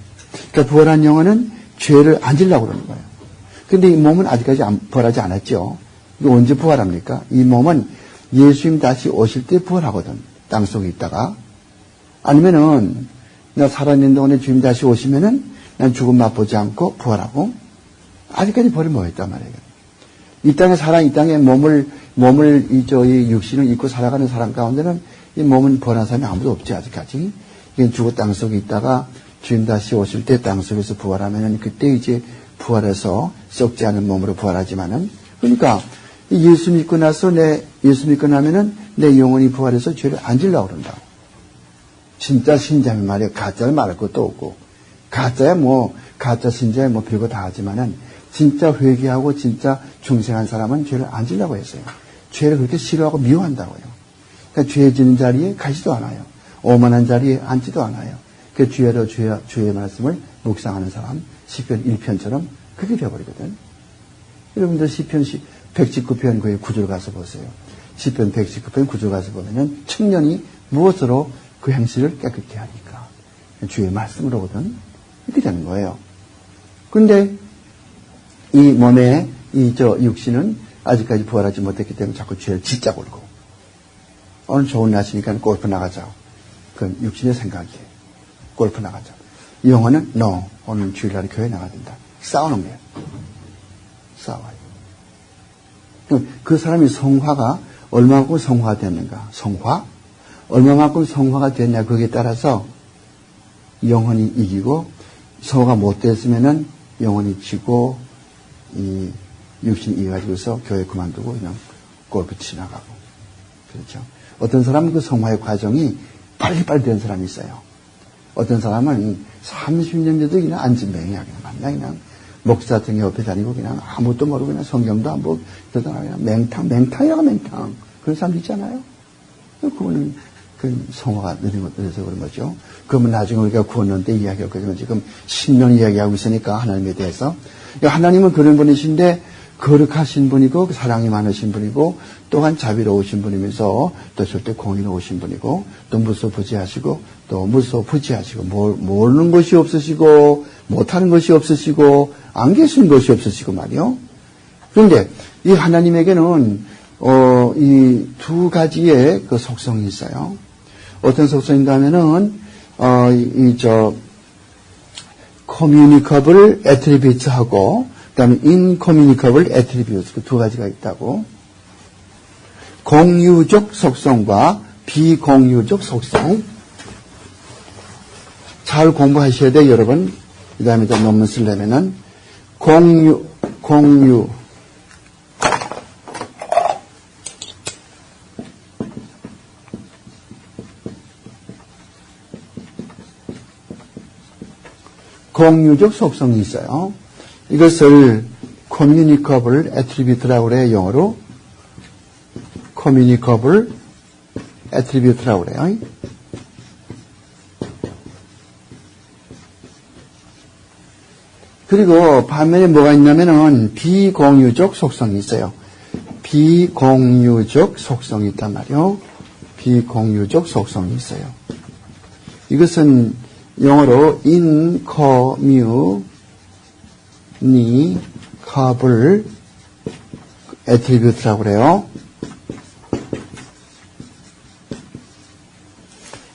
그러니까 부활한 영혼은 죄를 안 지려고 그러는 거예요. 근데 이 몸은 아직까지 부활하지 않았죠. 이거 언제 부활합니까? 이 몸은 예수님 다시 오실 때 부활하거든. 땅속에 있다가. 아니면은 나 살아있는 동안에 주님 다시 오시면은 난 죽음 맛보지 않고 부활하고 아직까지 벌이 뭐였단 말이에요. 이 땅에 이 땅에 몸을 이 육신을 입고 살아가는 사람 가운데는 이 몸은 부활한 사람이 아무도 없지 아직까지. 이게 죽어 땅 속에 있다가 주님 다시 오실 때 땅 속에서 부활하면은 그때 이제 부활해서 썩지 않은 몸으로 부활하지만은 그러니까 예수 믿고 나면은 내 영혼이 부활해서 죄를 안 지려고 그런다. 진짜 신자면 말이야 가짜를 말할 것도 없고 가짜 신자야 별거 다 하지만은 진짜 회개하고 진짜 중생한 사람은 죄를 안 지려고 했어요. 죄를 그렇게 싫어하고 미워한다고요. 그러니까 죄 지는 자리에 가지도 않아요. 오만한 자리에 앉지도 않아요. 그 주의 말씀을 묵상하는 사람, 시편 1편처럼 그게 되어버리거든. 여러분들 시편 119편 그 구절 가서 보세요. 시편 119편 구절 가서 보면은 청년이 무엇으로 그 행실을 깨끗게 하니까 주의 말씀으로거든. 이렇게 되는 거예요. 그런데 이 몸에 육신은 아직까지 부활하지 못했기 때문에 자꾸 죄를 짓잡고 오늘 좋은 날씨니까 골프 나가자. 그건 육신의 생각이에요. 골프 나가자. 영혼은 no. 오늘 주일날에 교회 나가야 된다. 싸우는 거예요. 싸워요. 그 사람이 성화가 얼마만큼 성화가 됐는가? 성화? 얼마만큼 성화가 됐냐? 거기에 따라서 영혼이 이기고 성화가 못 됐으면은 영혼이 지고 이 육신이 이겨가지고서 교회 그만두고 그냥 골프 치나가고. 그렇죠. 어떤 사람은 그 성화의 과정이 빨리빨리 된 사람이 있어요. 어떤 사람은 30년 돼도 그냥 안진뱅이야. 그냥 목사 등에 옆에 다니고 그냥 아무것도 모르고 그냥 성경도 안 보고 그러다가 그냥 맹탕이라고 맹탕. 그런 사람 있잖아요. 그거는 그 성화가 느려서 그런 거죠. 그러면 나중에 우리가 구원론 때 이야기할 거지만 지금 10년 이야기하고 있으니까 하나님에 대해서. 하나님은 그런 분이신데 거룩하신 분이고 사랑이 많으신 분이고 또한 자비로우신 분이면서 또 절대 공의로우신 분이고 또 무소부지하시고 또 무소부지하시고 모르는 것이 없으시고 못하는 것이 없으시고 안 계신 것이 없으시고 말이요. 그런데 이 하나님에게는 이 두 가지의 그 속성이 있어요. 어떤 속성인가 하면은 communicable attributes하고 그다음에 incommunicable attributes 그 두 가지가 있다고. 공유적 속성과 비공유적 속성. 잘 공부하셔야 돼요, 여러분. 그다음에 또 논문 쓰려면은 공유 공유적 속성이 있어요. 이것을 communicable attribute라고 그래요, 영어로. communicable attribute라고 그래요. 그리고 반면에 뭐가 있냐면은 비공유적 속성이 있어요. 비공유적 속성이 있단 말이요. 비공유적 속성이 있어요. 이것은 영어로 incommunicable attribute라고 그래요.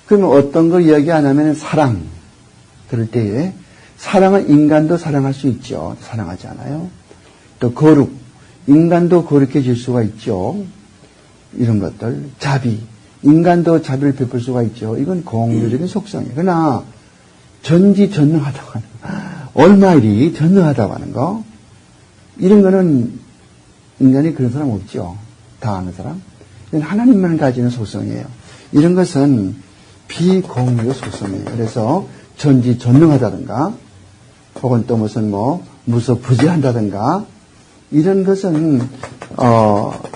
그러면 어떤 걸 이야기 안 하면 사랑. 그럴 때에 사랑은 인간도 사랑할 수 있죠. 사랑하지 않아요. 또 거룩. 인간도 거룩해질 수가 있죠. 이런 것들. 자비. 인간도 자비를 베풀 수가 있죠. 이건 공유적인 속성이에요. 그러나 전지전능하다고 하는 거. 얼마일이 전능하다고 하는 거. 이런 거는 인간이 그런 사람 없죠. 다 아는 사람. 이건 하나님만 가지는 속성이에요. 이런 것은 비공유의 속성이에요. 그래서 전지전능하다든가 혹은 또 무슨 무소부지한다든가 이런 것은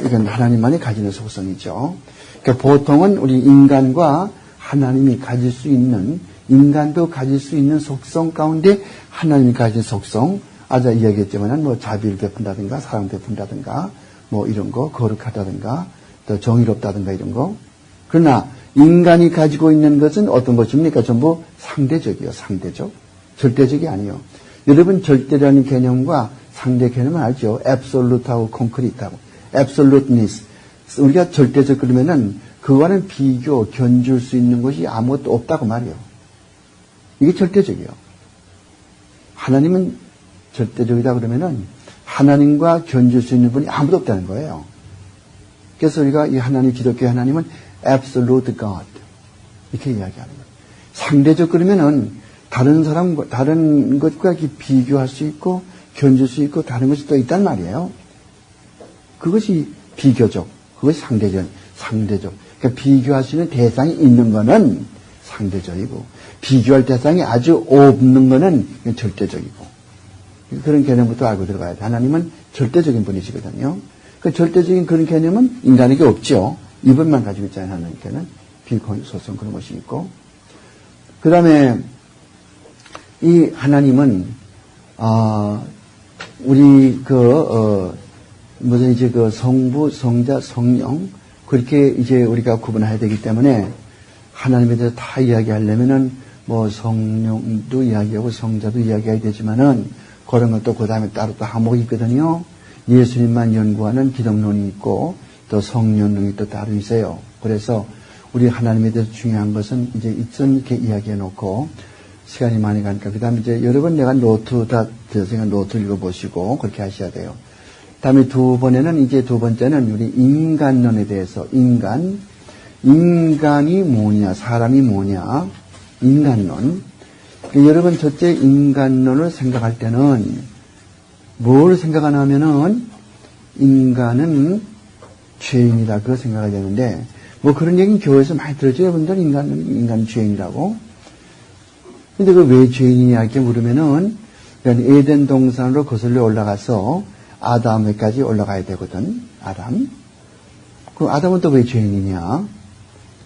이건 하나님만이 가지는 속성이죠. 그러니까 보통은 우리 인간과 하나님이 가질 수 있는 인간도 가질 수 있는 속성 가운데 하나님이 가진 속성 아까 이야기했지만은 자비를 베푼다든가 사랑 베푼다든가 이런 거 거룩하다든가 또 정의롭다든가 이런 거. 그러나 인간이 가지고 있는 것은 어떤 것입니까? 전부 상대적이요. 상대적. 절대적이 아니요. 여러분 절대라는 개념과 상대 개념을 알죠? absolute하고 concrete하고. absoluteness. 우리가 절대적 그러면은 그와는 비교, 견줄 수 있는 것이 아무것도 없다고 말이요. 이게 절대적이요. 하나님은 절대적이다 그러면은 하나님과 견줄 수 있는 분이 아무도 없다는 거예요. 그래서 우리가 이 하나님, 기독교의 하나님은 absolute God. 이렇게 이야기하는 거예요. 상대적 그러면은 다른 사람과, 다른 것과 비교할 수 있고, 견줄 수 있고, 다른 것이 또 있단 말이에요. 그것이 비교적, 그것이 상대적. 그러니까 비교할 수 있는 대상이 있는 거는 상대적이고, 비교할 대상이 아주 없는 거는 절대적이고. 그런 개념부터 알고 들어가야 돼. 하나님은 절대적인 분이시거든요. 그 절대적인 그런 개념은 인간에게 없죠. 이분만 가지고 있잖아요. 하나님께는 비공유 소성 그런 것이 있고. 그 다음에 이 하나님은 우리 무슨 이제 성부, 성자, 성령 그렇게 이제 우리가 구분해야 되기 때문에 하나님에 대해서 다 이야기하려면은 뭐 성령도 이야기하고 성자도 이야기해야 되지만은 그런 것도 그 다음에 따로 또 항목이 있거든요. 예수님만 연구하는 기독론이 있고 또 성령론이 또 따로 있어요. 그래서 우리 하나님에 대해서 중요한 것은 이제 이렇게 이야기해 놓고 시간이 많이 가니까 그 다음에 이제 여러 번 내가 노트 다 드렸으니까 노트 읽어보시고 그렇게 하셔야 돼요. 그 다음에 두 번째는 우리 인간론에 대해서 인간이 뭐냐, 사람이 뭐냐, 인간론. 여러분, 첫째 인간론을 생각할 때는 뭘 생각하냐면은 인간은 죄인이다. 그거 생각해야 되는데, 뭐 그런 얘기는 교회에서 많이 들었죠. 여러분들 인간 죄인이라고. 근데 그 왜 죄인이냐 이렇게 물으면은, 에덴 동산으로 거슬러 올라가서 아담에까지 올라가야 되거든. 아담. 그 아담은 또 왜 죄인이냐?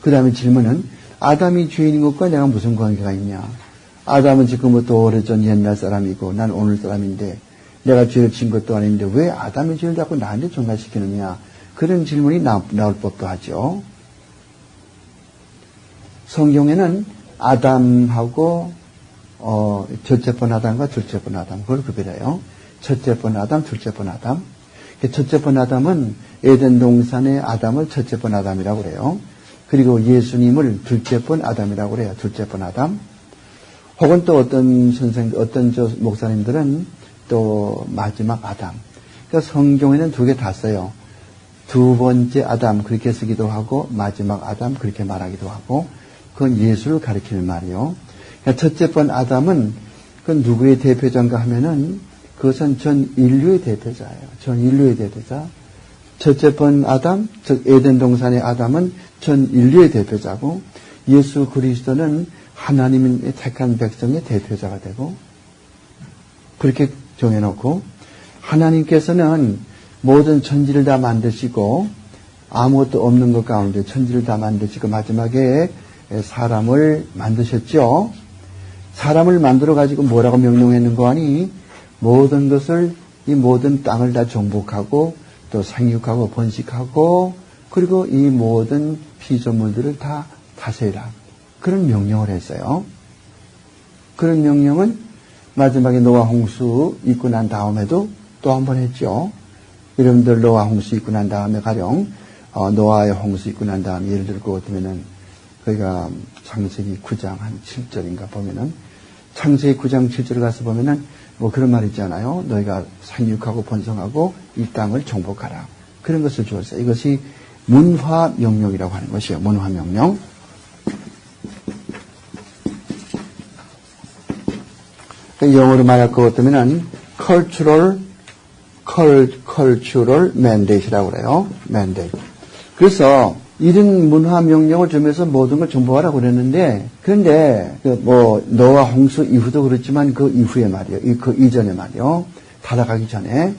그 다음에 질문은 아담이 죄인인 것과 내가 무슨 관계가 있냐? 아담은 지금부터 오래전 옛날 사람이고 난 오늘 사람인데 내가 죄를 진 것도 아닌데 왜 아담의 죄를 자꾸 나한테 전가시키느냐? 그런 질문이 나올 법도 하죠. 성경에는 아담하고 첫째번 아담과 둘째번 아담 그걸 구별해요. 첫째번 아담, 둘째번 아담. 첫째번 아담은 에덴 동산의 아담을 첫째번 아담이라고 그래요. 그리고 예수님을 둘째번 아담이라고 그래요. 둘째번 아담. 혹은 또 어떤 목사님들은 또 마지막 아담. 그러니까 성경에는 두 개 다 써요. 두 번째 아담 그렇게 쓰기도 하고 마지막 아담 그렇게 말하기도 하고 그건 예수를 가리키는 말이요. 그러니까 첫째번 아담은 그건 누구의 대표자인가 하면은 그것은 전 인류의 대표자예요. 전 인류의 대표자. 첫째번 아담, 즉 에덴 동산의 아담은 전 인류의 대표자고 예수 그리스도는 하나님의 택한 백성의 대표자가 되고 그렇게 정해놓고 하나님께서는 모든 천지를 다 만드시고 아무것도 없는 것 가운데 천지를 다 만드시고 마지막에 사람을 만드셨죠. 사람을 만들어 가지고 뭐라고 명령했는 거 아니? 모든 것을 이 모든 땅을 다 정복하고 또 생육하고 번식하고 그리고 이 모든 피조물들을 다 다스리라. 그런 명령을 했어요. 그런 명령은 마지막에 노아 홍수 있고 난 다음에도 또 한 번 했죠. 여러분들 노아 홍수 있고 난 다음에 가령 노아의 홍수 있고 난 다음에 예를 들고 어쩌면은 거기가 창세기 9장 한 7절인가 보면은 창세기 9장 7절 가서 보면은 뭐 그런 말 있잖아요. 너희가 생육하고 번성하고 이 땅을 정복하라. 그런 것을 주었어요. 이것이 문화명령이라고 하는 것이에요. 문화명령. 영어로 말할 것 같으면은 cultural mandate이라고 그래요. mandate. 그래서 이런 문화 명령을 주면서 모든 걸 정복하라고 그랬는데, 그런데 노아 홍수 이후도 그렇지만 그 이후에 말이요, 그 이전에 말이요, 타락하기 전에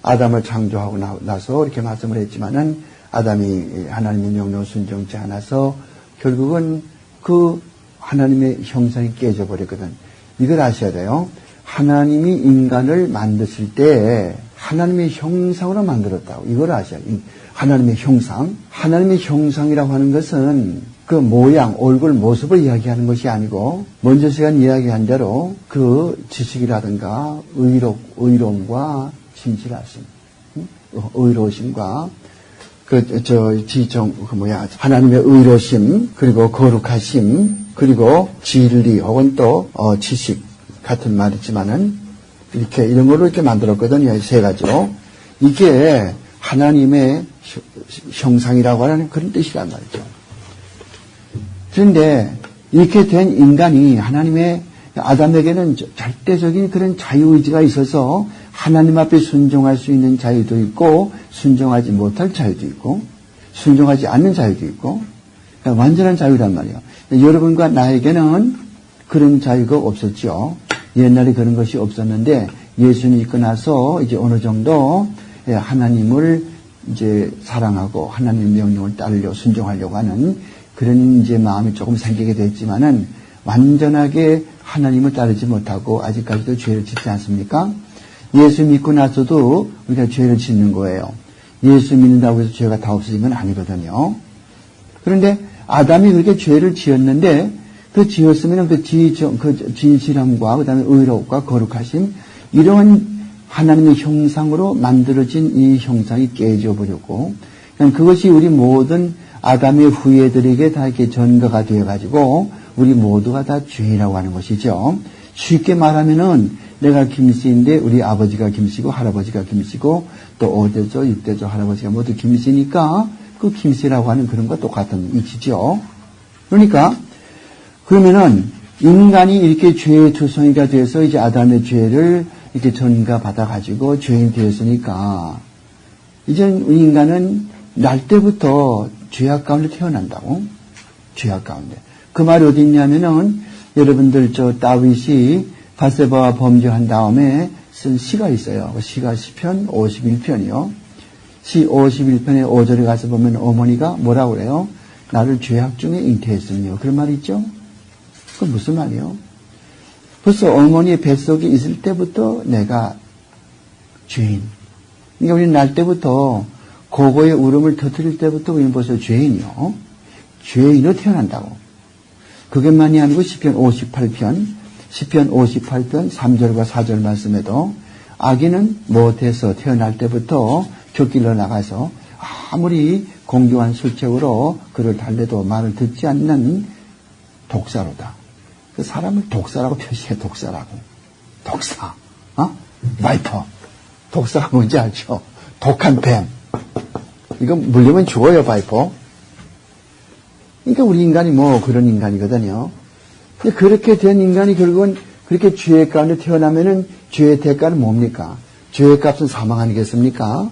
아담을 창조하고 나서 이렇게 말씀을 했지만은 아담이 하나님의 명령을 순종치 않아서 결국은 그 하나님의 형상이 깨져버렸거든. 이걸 아셔야 돼요. 하나님이 인간을 만드실 때 하나님의 형상으로 만들었다고. 이걸 아셔야 돼요. 하나님의 형상. 하나님의 형상이라고 하는 것은 그 모양, 얼굴, 모습을 이야기하는 것이 아니고 먼저 제가 이야기한 대로 그 지식이라든가 의로움과 진실하심, 의로우심과 하나님의 의로심, 그리고 거룩하심, 그리고 진리 혹은 또 지식 같은 말이지만은 이런 걸로 이렇게 만들었거든요. 세 가지로. 이게 하나님의 형상이라고 하는 그런 뜻이란 말이죠. 그런데 이렇게 된 인간이 하나님의 아담에게는 절대적인 그런 자유의지가 있어서 하나님 앞에 순종할 수 있는 자유도 있고 순종하지 못할 자유도 있고 순종하지 않는 자유도 있고 그러니까 완전한 자유란 말이에요. 여러분과 나에게는 그런 자유가 없었죠. 옛날에 그런 것이 없었는데 예수님 있고 나서 이제 어느 정도 하나님을 이제 사랑하고 하나님 명령을 따르려 순종하려고 하는 그런 이제 마음이 조금 생기게 됐지만은 완전하게 하나님을 따르지 못하고 아직까지도 죄를 짓지 않습니까? 예수 믿고 나서도 우리가 죄를 짓는 거예요. 예수 믿는다고 해서 죄가 다 없어진 건 아니거든요. 그런데 아담이 그렇게 죄를 지었는데 그 지었으면 그 진실함과 그 다음에 의롭과 거룩하심 이런 하나님의 형상으로 만들어진 이 형상이 깨져버렸고 그것이 우리 모든 아담의 후예들에게 다 이렇게 전가가 되어가지고 우리 모두가 다 죄라고 하는 것이죠. 쉽게 말하면은 내가 김씨인데 우리 아버지가 김씨고 할아버지가 김씨고 또 5대조 6대조 할아버지가 모두 김씨니까 그 김씨라고 하는 그런 것과 똑같은 이치죠. 그러니까 그러면은 인간이 이렇게 죄의 투성이가 돼서 이제 아담의 죄를 이렇게 전가받아 가지고 죄인이 되었으니까 이제 인간은 날 때부터 죄악 가운데 태어난다고. 죄악 가운데. 그 말이 어디 있냐면은 여러분들 다윗이 밧세바와 범죄한 다음에 쓴 시가 있어요. 그 시가 시편 51편이요. 시 51편의 5절에 가서 보면 어머니가 뭐라고 그래요? 나를 죄악 중에 잉태했으며. 그런 말이 있죠? 그건 무슨 말이에요? 벌써 어머니의 뱃속에 있을 때부터 내가 죄인. 그러니까 우리는 날 때부터 고고의 울음을 터뜨릴 때부터 우리는 벌써 죄인이요. 죄인으로 태어난다고. 그것만이 아니고 시편 58편 3절과 4절 말씀에도 아기는 못해서 태어날 때부터 곁길로 나가서 아무리 공경한 술책으로 그를 달래도 말을 듣지 않는 독사로다. 그 사람을 독사라고 표시해. 독사라고. 독사. 바이퍼. 독사가 뭔지 알죠? 독한 뱀. 이거 물리면 죽어요, 바이퍼. 그러니까 우리 인간이 뭐 그런 인간이거든요. 그렇게 된 인간이 결국은 그렇게 죄의 가운데 태어나면은 죄의 대가는 뭡니까? 죄의 값은 사망 아니겠습니까?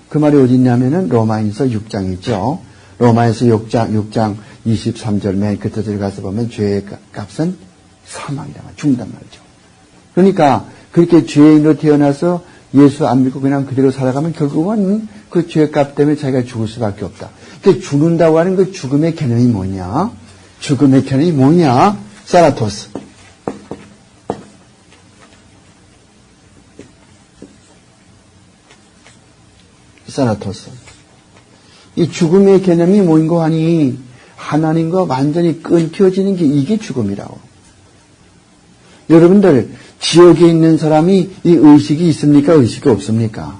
그 말이 어디 있냐면은 로마인서 6장 있죠. 로마인서 6장 23절 맨 끝에 들어가서 보면 죄의 값은 사망이다. 죽는단 말이죠. 그러니까 그렇게 죄인으로 태어나서 예수 안 믿고 그냥 그대로 살아가면 결국은 그 죄값 때문에 자기가 죽을 수밖에 없다. 그러니까 죽는다고 하는 그 죽음의 개념이 뭐냐? 죽음의 개념이 뭐냐? 사라토스. 사라토스. 이 죽음의 개념이 뭔고 하니 하나님과 완전히 끊겨지는 게 이게 죽음이라고. 여러분들 지옥에 있는 사람이 이 의식이 있습니까? 의식이 없습니까?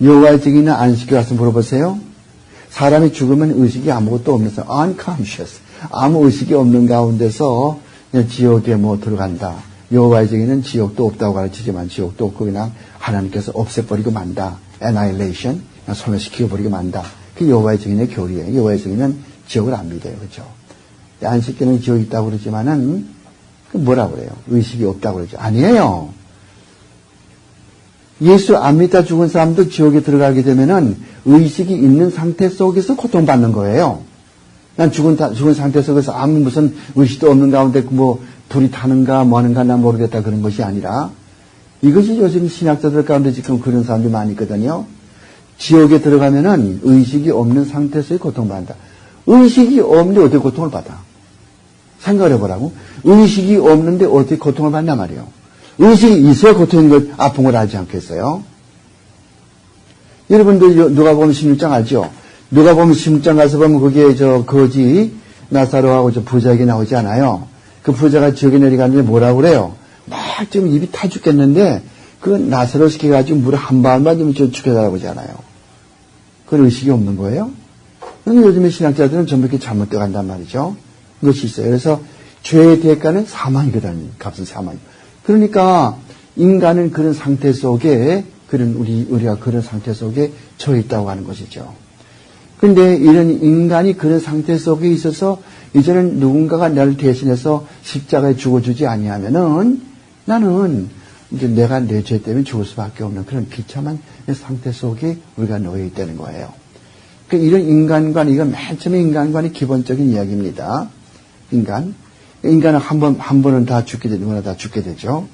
여호와의 증인이나 안식교 가서 물어보세요. 사람이 죽으면 의식이 아무것도 없면서 unconscious, 아무 의식이 없는 가운데서 지옥에 뭐 들어간다. 여호와의 증인은 지옥도 없다고 가르치지만 지옥도 없고 그냥 하나님께서 없애버리고 만다. annihilation, 소멸시켜버리고 만다. 그게 여호와의 증인의 교리예요. 여호와의 증인은 지옥을 안 믿어요. 그렇죠? 안식교는 지옥이 있다고 그러지만은 뭐라고 그래요? 의식이 없다고 그러죠. 아니에요. 예수 안 믿다 죽은 사람도 지옥에 들어가게 되면은 의식이 있는 상태 속에서 고통받는 거예요. 난 죽은 상태 속에서 아무 무슨 의식도 없는 가운데 뭐 불이 타는가 뭐 하는가 난 모르겠다 그런 것이 아니라 이것이 요즘 신학자들 가운데 지금 그런 사람들이 많이 있거든요. 지옥에 들어가면은 의식이 없는 상태 속에 고통받는다. 의식이 없는데 어떻게 고통을 받아? 생각을 해보라고. 의식이 없는데 어떻게 고통을 받냐 말이에요. 의식이 있어야 고통인 걸, 아픈 걸 알지 않겠어요? 여러분들 누가복음 16장 알죠? 누가복음 16장 가서 보면 거기에 거지 나사로하고 부자에게 나오지 않아요? 그 부자가 지옥에 내려가는데 뭐라고 그래요? 막 지금 입이 타 죽겠는데 그 나사로 시켜가지고 물 한 방울만 좀 죽여달라고 하잖아요. 그건 의식이 없는 거예요? 그런데 요즘에 신학자들은 전부 이렇게 잘못되어 간단 말이죠. 그것이 있어요. 그래서 죄의 대가는 사망이거든요. 값은 사망. 그러니까 인간은 그런 상태 속에 우리가 그런 상태 속에 처해 있다고 하는 것이죠. 그런데 이런 인간이 그런 상태 속에 있어서 이제는 누군가가 나를 대신해서 십자가에 죽어주지 아니하면은 나는 이제 내가 내 죄 때문에 죽을 수밖에 없는 그런 비참한 상태 속에 우리가 놓여 있다는 거예요. 그러니까 이런 인간관, 이건 맨 처음에 인간관이 기본적인 이야기입니다. 인간은 한 번은 다 죽게 되죠. 누구나 다 죽게 되죠.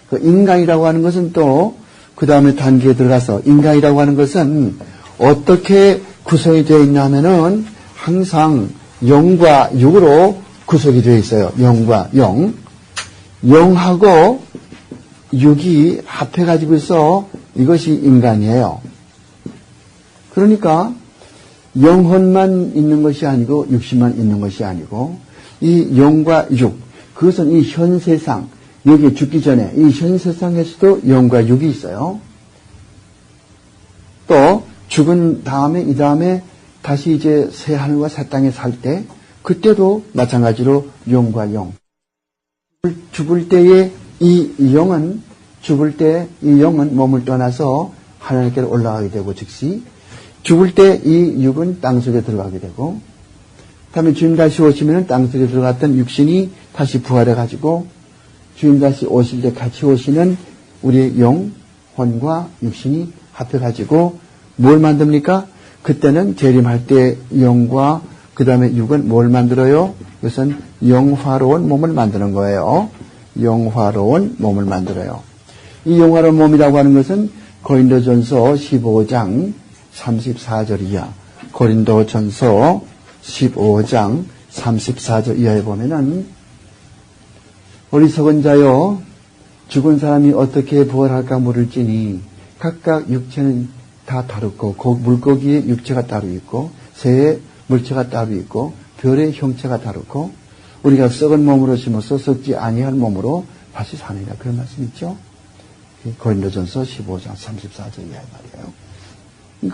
그 인간이라고 하는 것은 또 그 다음에 단계에 들어가서 인간이라고 하는 것은 어떻게 구성이 되어 있냐면은 항상 영과 육으로 구성이 되어 있어요. 영과 영. 영하고 육이 합해가지고서 이것이 인간이에요. 그러니까 영혼만 있는 것이 아니고 육신만 있는 것이 아니고 이 영과 육, 그것은 이 현 세상, 여기 죽기 전에 이 현 세상에서도 영과 육이 있어요. 또 죽은 다음에 이 다음에 다시 이제 새 하늘과 새 땅에 살 때 그때도 마찬가지로 영과 영. 죽을 때에 이 영은 죽을 때 이 영은 몸을 떠나서 하나님께로 올라가게 되고 즉시 죽을 때 이 육은 땅속에 들어가게 되고 다음에 주님 다시 오시면 땅속에 들어갔던 육신이 다시 부활해가지고 주님 다시 오실 때 같이 오시는 우리의 영혼과 육신이 합해가지고 뭘 만듭니까? 그때는 재림할 때 영과 그 다음에 육은 뭘 만들어요? 이것은 영화로운 몸을 만드는 거예요. 영화로운 몸을 만들어요. 이 영화로운 몸이라고 하는 것은 고린도전서 15장 34절 이하, 고린도전서 15장 34절 이하에 보면은 어리석은 자여 죽은 사람이 어떻게 부활할까 물을지니 각각 육체는 다 다르고 물고기의 육체가 따로 있고 새의 물체가 따로 있고 별의 형체가 다르고 우리가 썩은 몸으로 심어서 썩지 아니할 몸으로 다시 사느니라. 그런 말씀 있죠? 고린도전서 15장 34절 이하의 말이에요.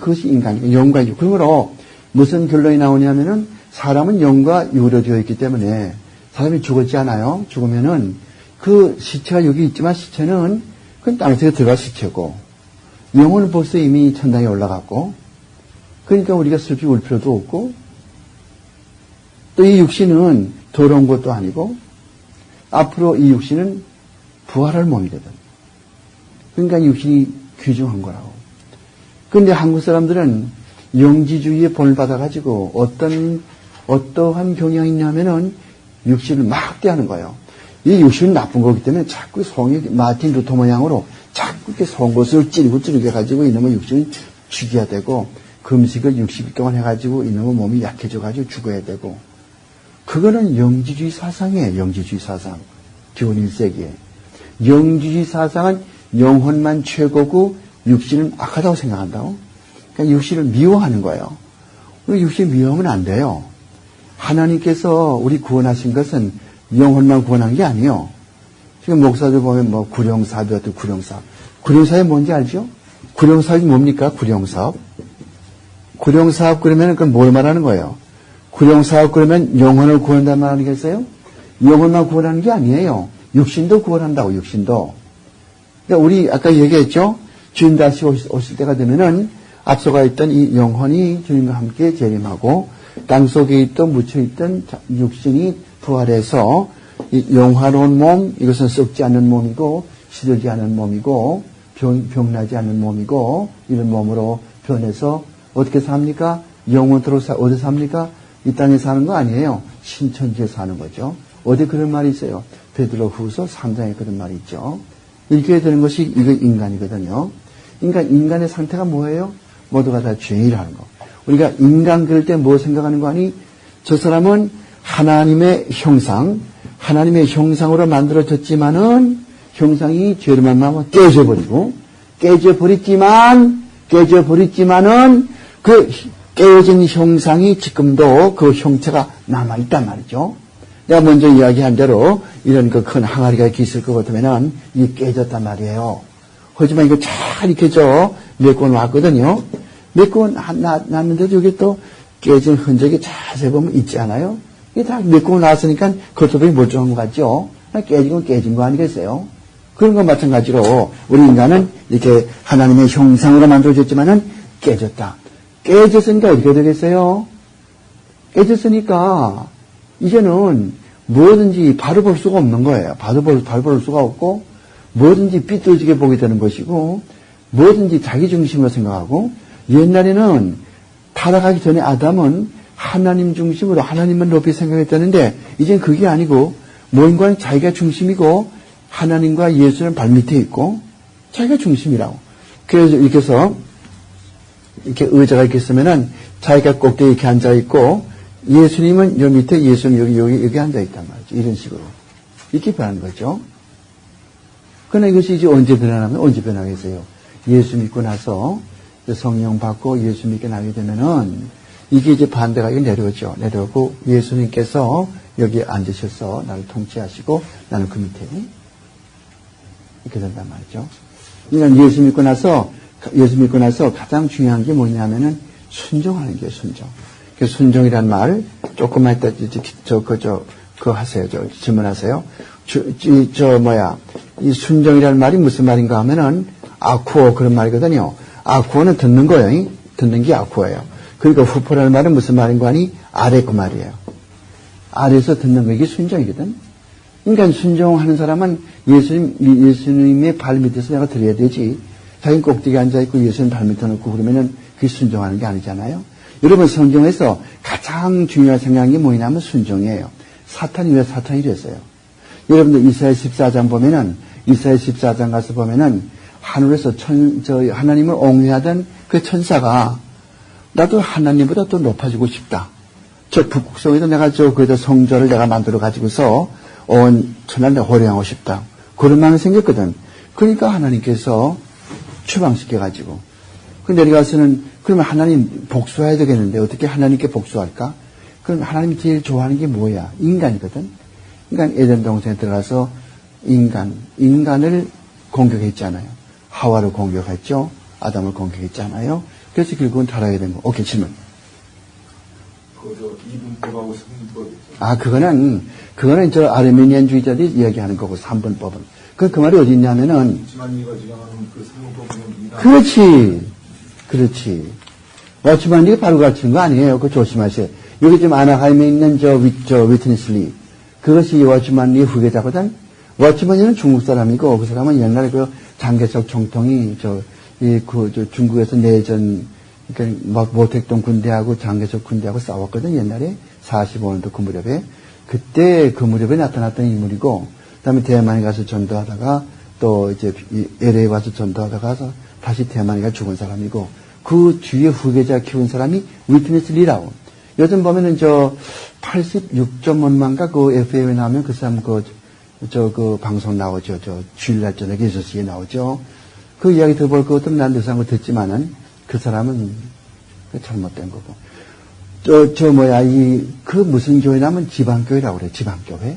그것이 인간이고 영과 육. 그러므로 무슨 결론이 나오냐면은 사람은 영과 육으로 되어 있기 때문에 사람이 죽었지 않아요. 죽으면은 그 시체가 여기 있지만 시체는 그건 땅속에 들어갈 시체고 영혼은 벌써 이미 천당에 올라갔고 그러니까 우리가 슬피 울 필요도 없고 또 이 육신은 더러운 것도 아니고 앞으로 이 육신은 부활할 몸이거든. 그러니까 육신이 귀중한 거라고. 그런데 한국 사람들은 영지주의에 본을 받아가지고 어떠한 경향이 있냐면은 육신을 막 대하는 거예요. 이 육신은 나쁜 거기 때문에 자꾸 성이 마틴 루터 모양으로 자꾸 이렇게 송곳을 찌르고 해가지고 이놈의 육신을 죽여야 되고 금식을 60일 동안 해가지고 이놈의 몸이 약해져가지고 죽어야 되고 그거는 영지주의 사상이에요. 영지주의 사상. 기원 1세기에. 영지주의 사상은 영혼만 최고고 육신은 악하다고 생각한다고. 그러니까 육신을 미워하는 거예요. 우리 육신을 미워하면 안 돼요. 하나님께서 우리 구원하신 것은 영혼만 구원한 게 아니에요. 지금 목사들 보면 뭐 구령사업이 어떤 구령사업. 구령사업이 뭔지 알죠? 구령사업이 뭡니까? 구령사업. 구령사업 그러면 그건 뭘 말하는 거예요? 구령사업 그러면 영혼을 구한다는 말 아니겠어요? 영혼만 구원하는 게 아니에요. 육신도 구원한다고, 육신도. 그러니까 우리 아까 얘기했죠? 주님 다시 오실 때가 되면은 앞서가 있던 이 영혼이 주님과 함께 재림하고 땅속에 있던 묻혀있던 육신이 부활해서 이 영화로운 몸, 이것은 썩지 않는 몸이고 시들지 않은 몸이고 병나지 않는 몸이고 이런 몸으로 변해서 어떻게 삽니까? 영원토록 어디 삽니까? 이 땅에 사는 거 아니에요. 신천지에 사는 거죠. 어디 그런 말이 있어요. 베드로 후서 3장에 그런 말이 있죠. 이렇게 되는 것이 이거 인간이거든요. 인간의 상태가 뭐예요? 모두가 다 죄인이라는 거. 우리가 인간 그럴 때 뭐 생각하는 거 아니? 저 사람은 하나님의 형상, 하나님의 형상으로 만들어졌지만은 형상이 죄를 만나면 깨져버렸지만은 그 깨어진 형상이 지금도 그 형체가 남아있단 말이죠. 내가 먼저 이야기한 대로 이런 그 큰 항아리가 이렇게 있을 것 같으면은 이게 깨졌단 말이에요. 하지만 이거 잘 이렇게 메꿔 놨거든요. 메꿔 놨는데도 여기 또 깨진 흔적이 자세히 보면 있지 않아요? 이게 다 메꿔 놨으니까 겉으로 멀쩡한 것 같죠? 깨진 거 아니겠어요? 그런 것 마찬가지로 우리 인간은 이렇게 하나님의 형상으로 만들어졌지만은 깨졌다. 깨졌으니까 어떻게 되겠어요? 깨졌으니까 이제는 뭐든지 바로 볼 수가 없는 거예요. 바로 볼 수가 없고 뭐든지 삐뚤어지게 보게 되는 것이고 뭐든지 자기 중심으로 생각하고 옛날에는 타락하기 전에 아담은 하나님 중심으로 하나님만 높이 생각했다는데 이젠 그게 아니고 모인과는 자기가 중심이고 하나님과 예수는 발밑에 있고 자기가 중심이라고. 그래서 이렇게 해서 이렇게 의자가 이렇게 있으면은 자기가 꼭대기 이렇게 앉아 있고 예수님은 여기 밑에 예수는 여기 앉아 있단 말이죠. 이런 식으로 이렇게 변하는 거죠. 그러나 이것이 이제 언제 드러나면 언제 변하겠어요? 예수 믿고 나서 성령 받고 예수 믿게 나게 되면은 이게 이제 반대가 내려오죠. 내려오고 예수님께서 여기에 앉으셔서 나를 통치하시고 나는 그 밑에 이렇게 된단 말이죠. 그러니까 예수 믿고 나서 가장 중요한 게 뭐냐면은 순종하는 게 순종. 그 순종이란 말 조금만 이따 그거 하세요. 질문하세요. 이 순종이란 말이 무슨 말인가 하면은 아쿠어 그런 말이거든요. 아쿠어는 듣는 거예요. 듣는 게 아쿠어예요. 그러니까 후포라는 말은 무슨 말인가 하니 아래 그 말이에요. 아래에서 듣는 거 이게 순종이거든. 그러니까 순종하는 사람은 예수님의 발 밑에서 내가 들어야 되지. 자기 꼭대기에 앉아있고 예수님 발 밑에 놓고 그러면은 그게 순종하는 게 아니잖아요. 여러분 성경에서 가장 중요한 생각한 게 뭐냐면 순종이에요. 사탄이 왜 사탄이 됐어요? 여러분들 이사야 14장 보면은 이사야 14장 가서 보면은 하늘에서 하나님을 옹호하던 그 천사가 나도 하나님보다 더 높아지고 싶다. 저 북극성에도 내가 거기다 성전을 내가 만들어 가지고서 온 천하를 내가 호령하고 싶다. 그런 마음이 생겼거든. 그러니까 하나님께서 추방시켜가지고. 그 내려가서는 그러면 하나님 복수해야 되겠는데 어떻게 하나님께 복수할까? 그럼 하나님이 제일 좋아하는 게 뭐야? 인간이거든. 그러니까 에덴 동산에 들어가서 인간을 공격했잖아요. 하와를 공격했죠. 아담을 공격했잖아요. 그래서 결국은 타락하게 된 거. 오케이, 질문. 이분법하고 3분법 있죠. 아, 그거는 저 아르메니안주의자들이 이야기하는 거고, 3분법은. 그 말이 어디 있냐면은. 워치만리가 주장하는 그 3분법은 그렇지. 워치만리가 바로 가르치는 거 아니에요. 그거 조심하세요. 여기 지금 아나하임에 있는 위트니슬리. 그것이 워치만리의 후계자거든. 워치만리는 중국 사람이고, 그 사람은 옛날에 그 장개석 총통이 중국에서 내전, 그러니까 모택동 군대하고 장개석 군대하고 싸웠거든, 옛날에. 45년도 그 무렵에. 그때 그 무렵에 나타났던 인물이고, 그 다음에 대만에 가서 전도하다가, 또 이제 LA에 와서 전도하다가 다시 대만에 가서 죽은 사람이고, 그 뒤에 후계자 키운 사람이 위트니스 리라고. 요즘 보면은 86.1만가 그 FM에 나오면 그 사람 그 방송 나오죠. 주일날 저녁에 6시에 나오죠. 그 이야기 들어볼 것도 난 그 사람을 듣지만은 그 사람은 잘못된 거고. 그 무슨 교회냐면 지방교회라고 그래. 지방교회.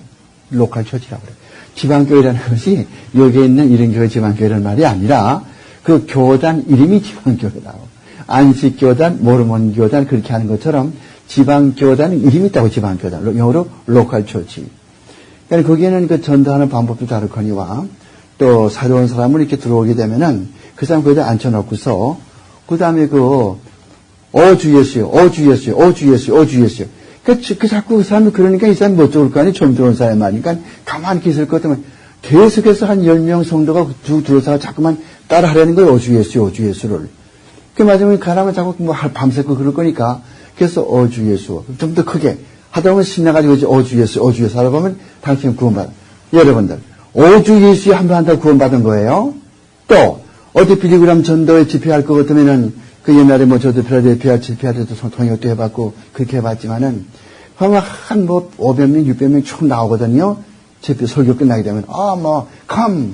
로컬 처치라고 그래. 지방교회라는 것이 여기에 있는 이런 교회 지방교회라는 말이 아니라 그 교단 이름이 지방교회라고. 안식교단, 모르몬교단 그렇게 하는 것처럼 지방교단은 이름이 있다고 지방교단. 영어로 로컬 처치. 그러니까 거기에는 그 전도하는 방법도 다르거니와 또 새로운 사람을 이렇게 들어오게 되면은 그 사람 거기다 앉혀놓고서 그 다음에 주 예수요. 그 자꾸 그 사람이 그러니까 이 사람이 못 좋을 거 아니에요. 처음 들어온 사람이 많으니까 가만히 있을 것 같으면 계속해서 한 10명 성도가 들어서 자꾸만 따라 하려는 거예요. 오주 예수를. 그 마지막에 가라면 자꾸 밤새고 그럴 거니까 그래서 오주 예수. 좀 더 크게. 하다 보면 신나가지고 이제 오주 예수 하다 보면 당신은 구원받아. 여러분들, 오주 예수에 한번 한다고 구원받은 거예요. 또, 어디 빌리그람 전도에 집회할 것 같으면은, 그 옛날에 저도 필라델피아 집회할 때도 통역도 해봤고, 그렇게 해봤지만은, 한 500명, 600명 쭉 나오거든요. 집회 설교 끝나게 되면, come,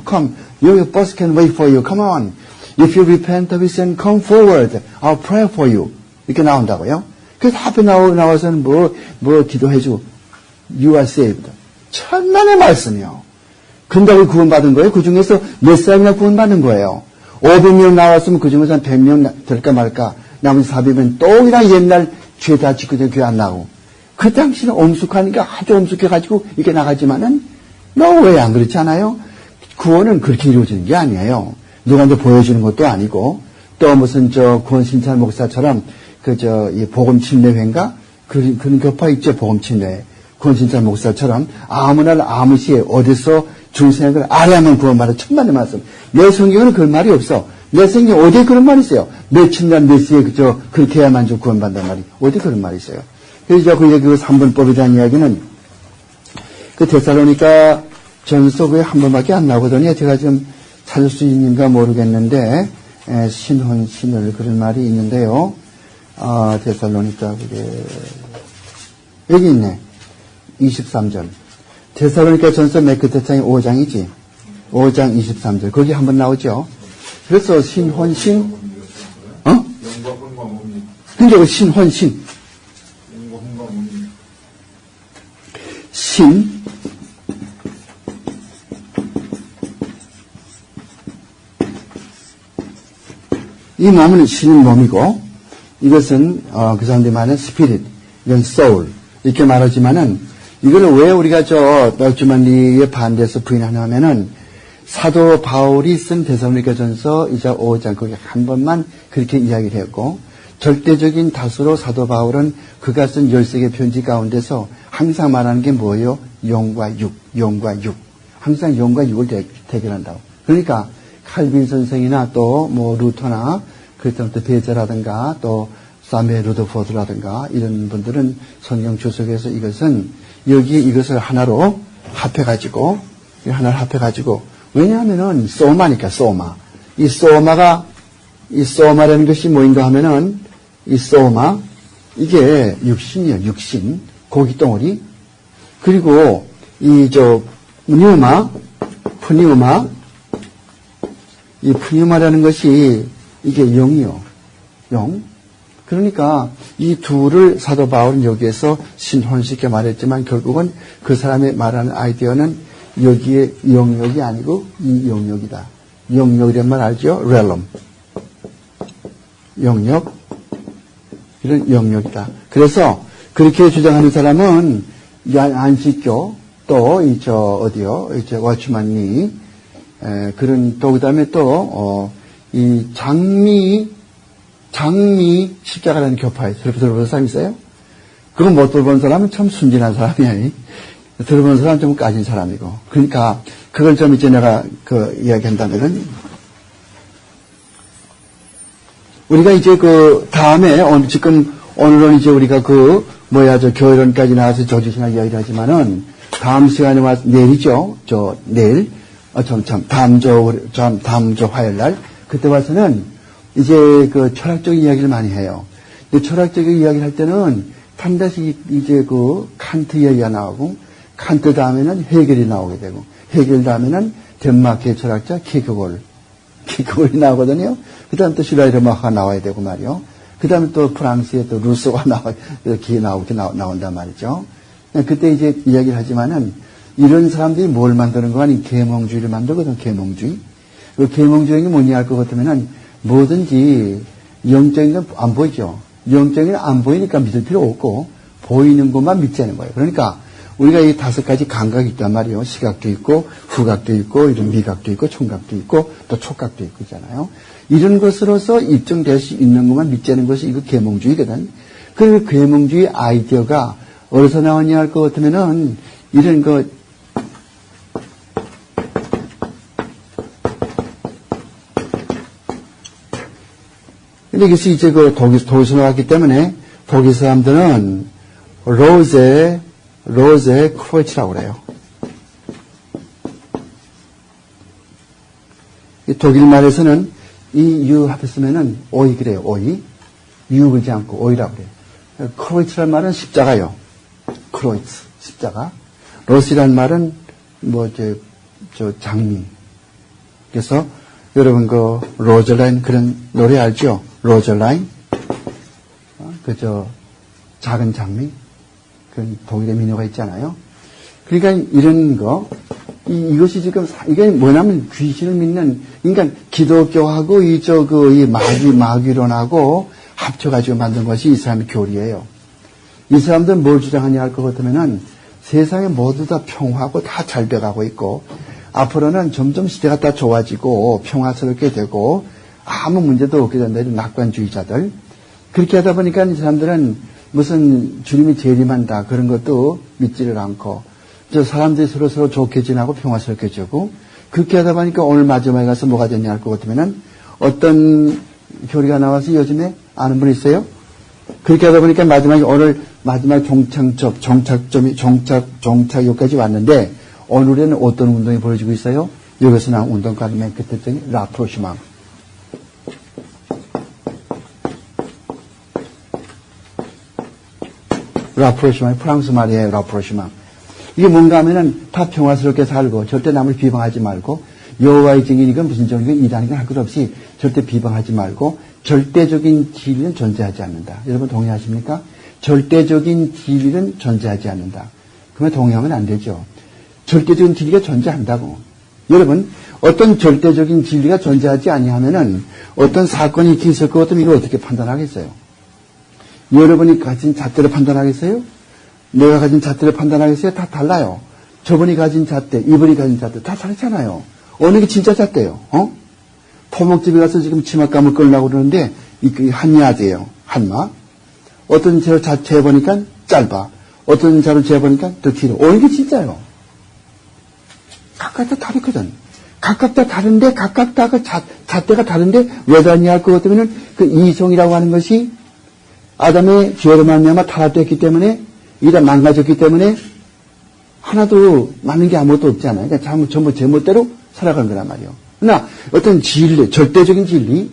your bus can wait for you, come on. If you repent of your sin, come forward. I'll pray for you. 이렇게 나온다고요. 그래서 앞에 나와서는 기도해주고, you are saved. 천만의 말씀이요. 근다고 구원받은 거예요. 그 중에서 몇 사람이나 구원받은 거예요. 500명 나왔으면 그 중에서 한 100명 될까 말까. 나머지 400명 또 그냥 옛날 죄 다 짓고 교회 안 나오고. 그 당시는 엄숙하니까 아주 엄숙해가지고 이렇게 나가지만은, 너 왜 안 그렇지 않아요? 구원은 그렇게 이루어지는 게 아니에요. 누구한테 보여주는 것도 아니고, 또 무슨 권신찬 목사처럼 이 복음 침례회인가? 그런 교파 있죠, 복음 침례회. 권신찬 목사처럼 아무나 아무 시에 어디서 중생을 아래하면 구원받아. 천만의 말씀. 내 성경에는 그런 말이 없어. 내 성경에 어디에 그런 말이 있어요? 며칠 날 몇 시에 그렇게 해야만 구원받는단 말이. 어디 그런 말이 있어요? 그래서 그 3분법에 대한 이야기는 그 데살로니가 전서 한 번밖에 안 나오거든요. 제가 좀 찾을 수 있는가 모르겠는데, 신을 그런 말이 있는데요. 데살로니가 그게 여기 있네. 23절. 데살로니가 전서 맨 끝에 장이 5장이지. 5장 23절. 거기 한번 나오죠. 그래서 신혼신, 영과 혼과 몸이. 근데 신혼신. 영과 혼과 몸이. 신, 이 몸은 신은 몸이고, 이것은, 그 사람들이 말하는 스피릿, 이건 soul, 이렇게 말하지만은, 이걸 왜 우리가 널주만리에 반대해서 부인하냐면은, 사도 바울이 쓴 데살로니가전서 2장 5장, 거기 한 번만 그렇게 이야기를 했고, 절대적인 다수로 사도 바울은 그가 쓴 13개 편지 가운데서 항상 말하는 게 뭐예요? 영과 육, 영과 육. 항상 영과 육을 대결한다고. 그러니까, 칼빈 선생이나 또 루터나 그랬던 또 베제라든가 또 사무엘 루더포드라든가 이런 분들은 성경 주석에서 이것은 여기에 이것을 하나로 합해가지고 왜냐하면은 소마니까 소마. 이 소마라는 것이 뭐인가 하면은 이 소마 이게 육신이에요. 육신 고기덩어리 그리고 푸니우마 이 푸니우마라는 것이 이게 영이요. 영. 그러니까 이 둘을 사도 바울은 여기에서 신혼시켜 말했지만 결국은 그 사람이 말하는 아이디어는 여기에 영역이 아니고 이 영역이다. 영역이란 말 알죠? realm. 영역. 이런 영역이다. 그래서 그렇게 주장하는 사람은 안식교 또 워치만리 그런 또 그다음에 또 이 장미 십자가라는 교파에 들어본 사람 있어요? 그건 못 들어본 사람은 참 순진한 사람이야. 들어본 사람은 좀 까진 사람이고. 그러니까 그걸 좀 이제 내가 이야기한다면은 우리가 이제 다음에 오늘은 이제 우리가 교회론까지 나와서 조지신학 이야기를 하지만은 다음 시간에 와서 내일이죠. 내일 다음 주 화요일 날 그때 와서는 이제 철학적인 이야기를 많이 해요. 근데 철학적인 이야기를 할 때는 반드시 이제 칸트 이야기가 나오고 칸트 다음에는 헤겔이 나오게 되고 헤겔 다음에는 덴마크의 철학자 키크골이 나오거든요. 그 다음에 또 슈라이르마흐가 나와야 되고 말이요. 그 다음에 또 프랑스의 또 루소가 나온단 말이죠. 그때 이제 이야기를 하지만은 이런 사람들이 뭘 만드는 거 아니 계몽주의를 만들거든. 계몽주의. 그 계몽주의가 뭐냐 할 것 같으면은 뭐든지 영적인 건 안 보이죠. 영적인 건 안 보이니까 믿을 필요 없고 보이는 것만 믿자는 거예요. 그러니까 우리가 이 5가지 감각이 있단 말이에요. 시각도 있고 후각도 있고 이런 미각도 있고 청각도 있고 또 촉각도 있고 있잖아요. 이런 것으로서 입증될 수 있는 것만 믿자는 것이 이거 계몽주의거든. 그 계몽주의 아이디어가 어디서 나왔냐 할 것 같으면은 이런 근데 이것이 이제 독일에서 나왔기 때문에 독일 사람들은 로제 크로이츠라고 그래요. 독일 말에서는 이 유 합했으면은 오이 그래요. 오이. 유 그지 않고 오이라고 그래요. 크로이츠란 말은 십자가요. 크로이츠 십자가. 로시란 말은 장미. 그래서 여러분 로젤라인 그런 노래 알죠? 로젤라인. 작은 장미. 그런 독일의 민요가 있잖아요. 그러니까 이런 이것이 지금 이게 뭐냐면 귀신을 믿는 그러니까 기독교하고 이 마귀론하고 합쳐가지고 만든 것이 이 사람의 교리예요. 이 사람들은 뭘 주장하냐 할 것 같으면은 세상에 모두 다 평화하고 다 잘 돼가고 있고 앞으로는 점점 시대가 다 좋아지고 평화스럽게 되고 아무 문제도 없게 된다. 이런 낙관주의자들. 그렇게 하다 보니까 이 사람들은 무슨 주님이 재림한다 그런 것도 믿지를 않고 사람들이 서로 좋게 지나고 평화스럽게 지고 그렇게 하다 보니까 오늘 마지막에 가서 뭐가 됐냐 할 것 같으면은 어떤 교리가 나와서 요즘에 아는 분 있어요? 그렇게 하다 보니까 오늘 마지막 종착역까지 왔는데 오늘에는 어떤 운동이 벌어지고 있어요? 여기서 나온 운동까지 맨 끝에 있더니 라프로시망. 라프로시망이 프랑스 말이에요. 라프로시망. 이게 뭔가 하면은 다 평화스럽게 살고 절대 남을 비방하지 말고 여호와의 증인이건 무슨 증인이건 이단이건 할 것 없이 절대 비방하지 말고 절대적인 진리는 존재하지 않는다. 여러분 동의하십니까? 절대적인 진리는 존재하지 않는다. 그러면 동의하면 안 되죠. 절대적인 진리가 존재한다고. 여러분 어떤 절대적인 진리가 존재하지 아니하면은 어떤 사건이 이렇게 있을 것 같으면 이걸 어떻게 판단하겠어요? 여러분이 가진 잣대를 판단하겠어요? 내가 가진 잣대를 판단하겠어요? 다 달라요. 저분이 가진 잣대, 이분이 가진 잣대 다 다르잖아요. 어느 게 진짜 잣대예요? 포목집에 가서 지금 치맛감을 끌려고 그러는데 이 한야재예요. 한마. 어떤 재로 재보니까 짧아. 어떤 재로 재보니까 더 길어. 어느 게 진짜예요? 각각 다 다르거든. 각각 다 다른데 각각 다 그 잣대가 다른데 왜 다르냐 할 것 같으면은 그 이성이라고 하는 것이 아담의 죄로 말미암아 타락됐기 때문에 이게 다 망가졌기 때문에 하나도 맞는 게 아무것도 없잖아요. 그러니까 전부 제멋대로 살아가는 거란 말이에요. 그러나 어떤 진리, 절대적인 진리,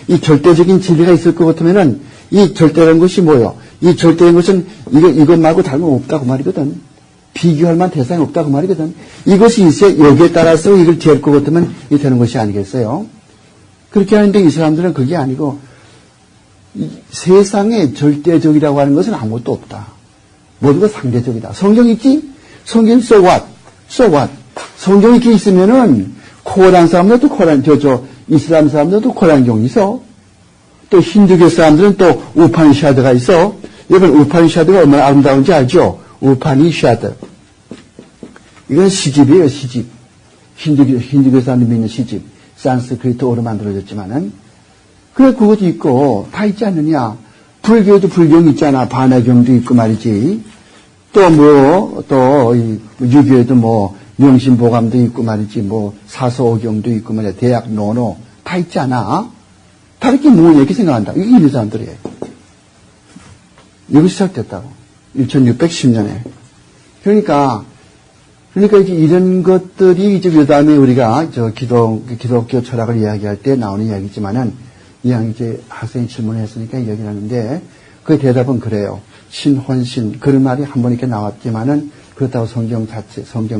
이 절대적인 진리가 있을 것 같으면은 이 절대라는 것이 뭐예요? 이 절대인 것은 이것 말고 다른 건 없다고 말이거든. 비교할 만한 대상이 없다고 말이거든. 이것이 있어야 여기에 따라서 이걸 잴 것 같으면 이게 되는 것이 아니겠어요? 그렇게 하는데 이 사람들은 그게 아니고 세상에 절대적이라고 하는 것은 아무것도 없다. 모두가 상대적이다. 성경 있지? 성경 so what? So what? 성경이 이렇게 있으면은 코란 사람들도 코란, 이슬람 사람들도 코란경이 있어. 또 힌두교 사람들은 또 우파니샤드가 있어. 여러분 우파니샤드가 얼마나 아름다운지 알죠? 우파니샤드. 이건 시집이에요, 시집. 힌두교 사람들이 믿는 시집. 산스크리트어로 만들어졌지만은. 그래, 그것도 있고, 다 있지 않느냐. 불교도 불경이 있잖아. 반야경도 있고 말이지. 유교에도 명심보감도 있고 말이지. 사서오경도 있고 말이야. 대학 논어. 다 있지 않아? 다르게 뭐냐, 이렇게 생각한다. 이게 있는 사람들이에요. 여기 시작됐다고. 1610년에. 그러니까 이제 이런 것들이 이제 그 다음에 우리가 기독교 철학을 이야기할 때 나오는 이야기지만은, 이제 학생이 질문을 했으니까 이야기를 하는데, 그 대답은 그래요. 신혼신. 그런 말이 한 번 이렇게 나왔지만은, 그렇다고 성경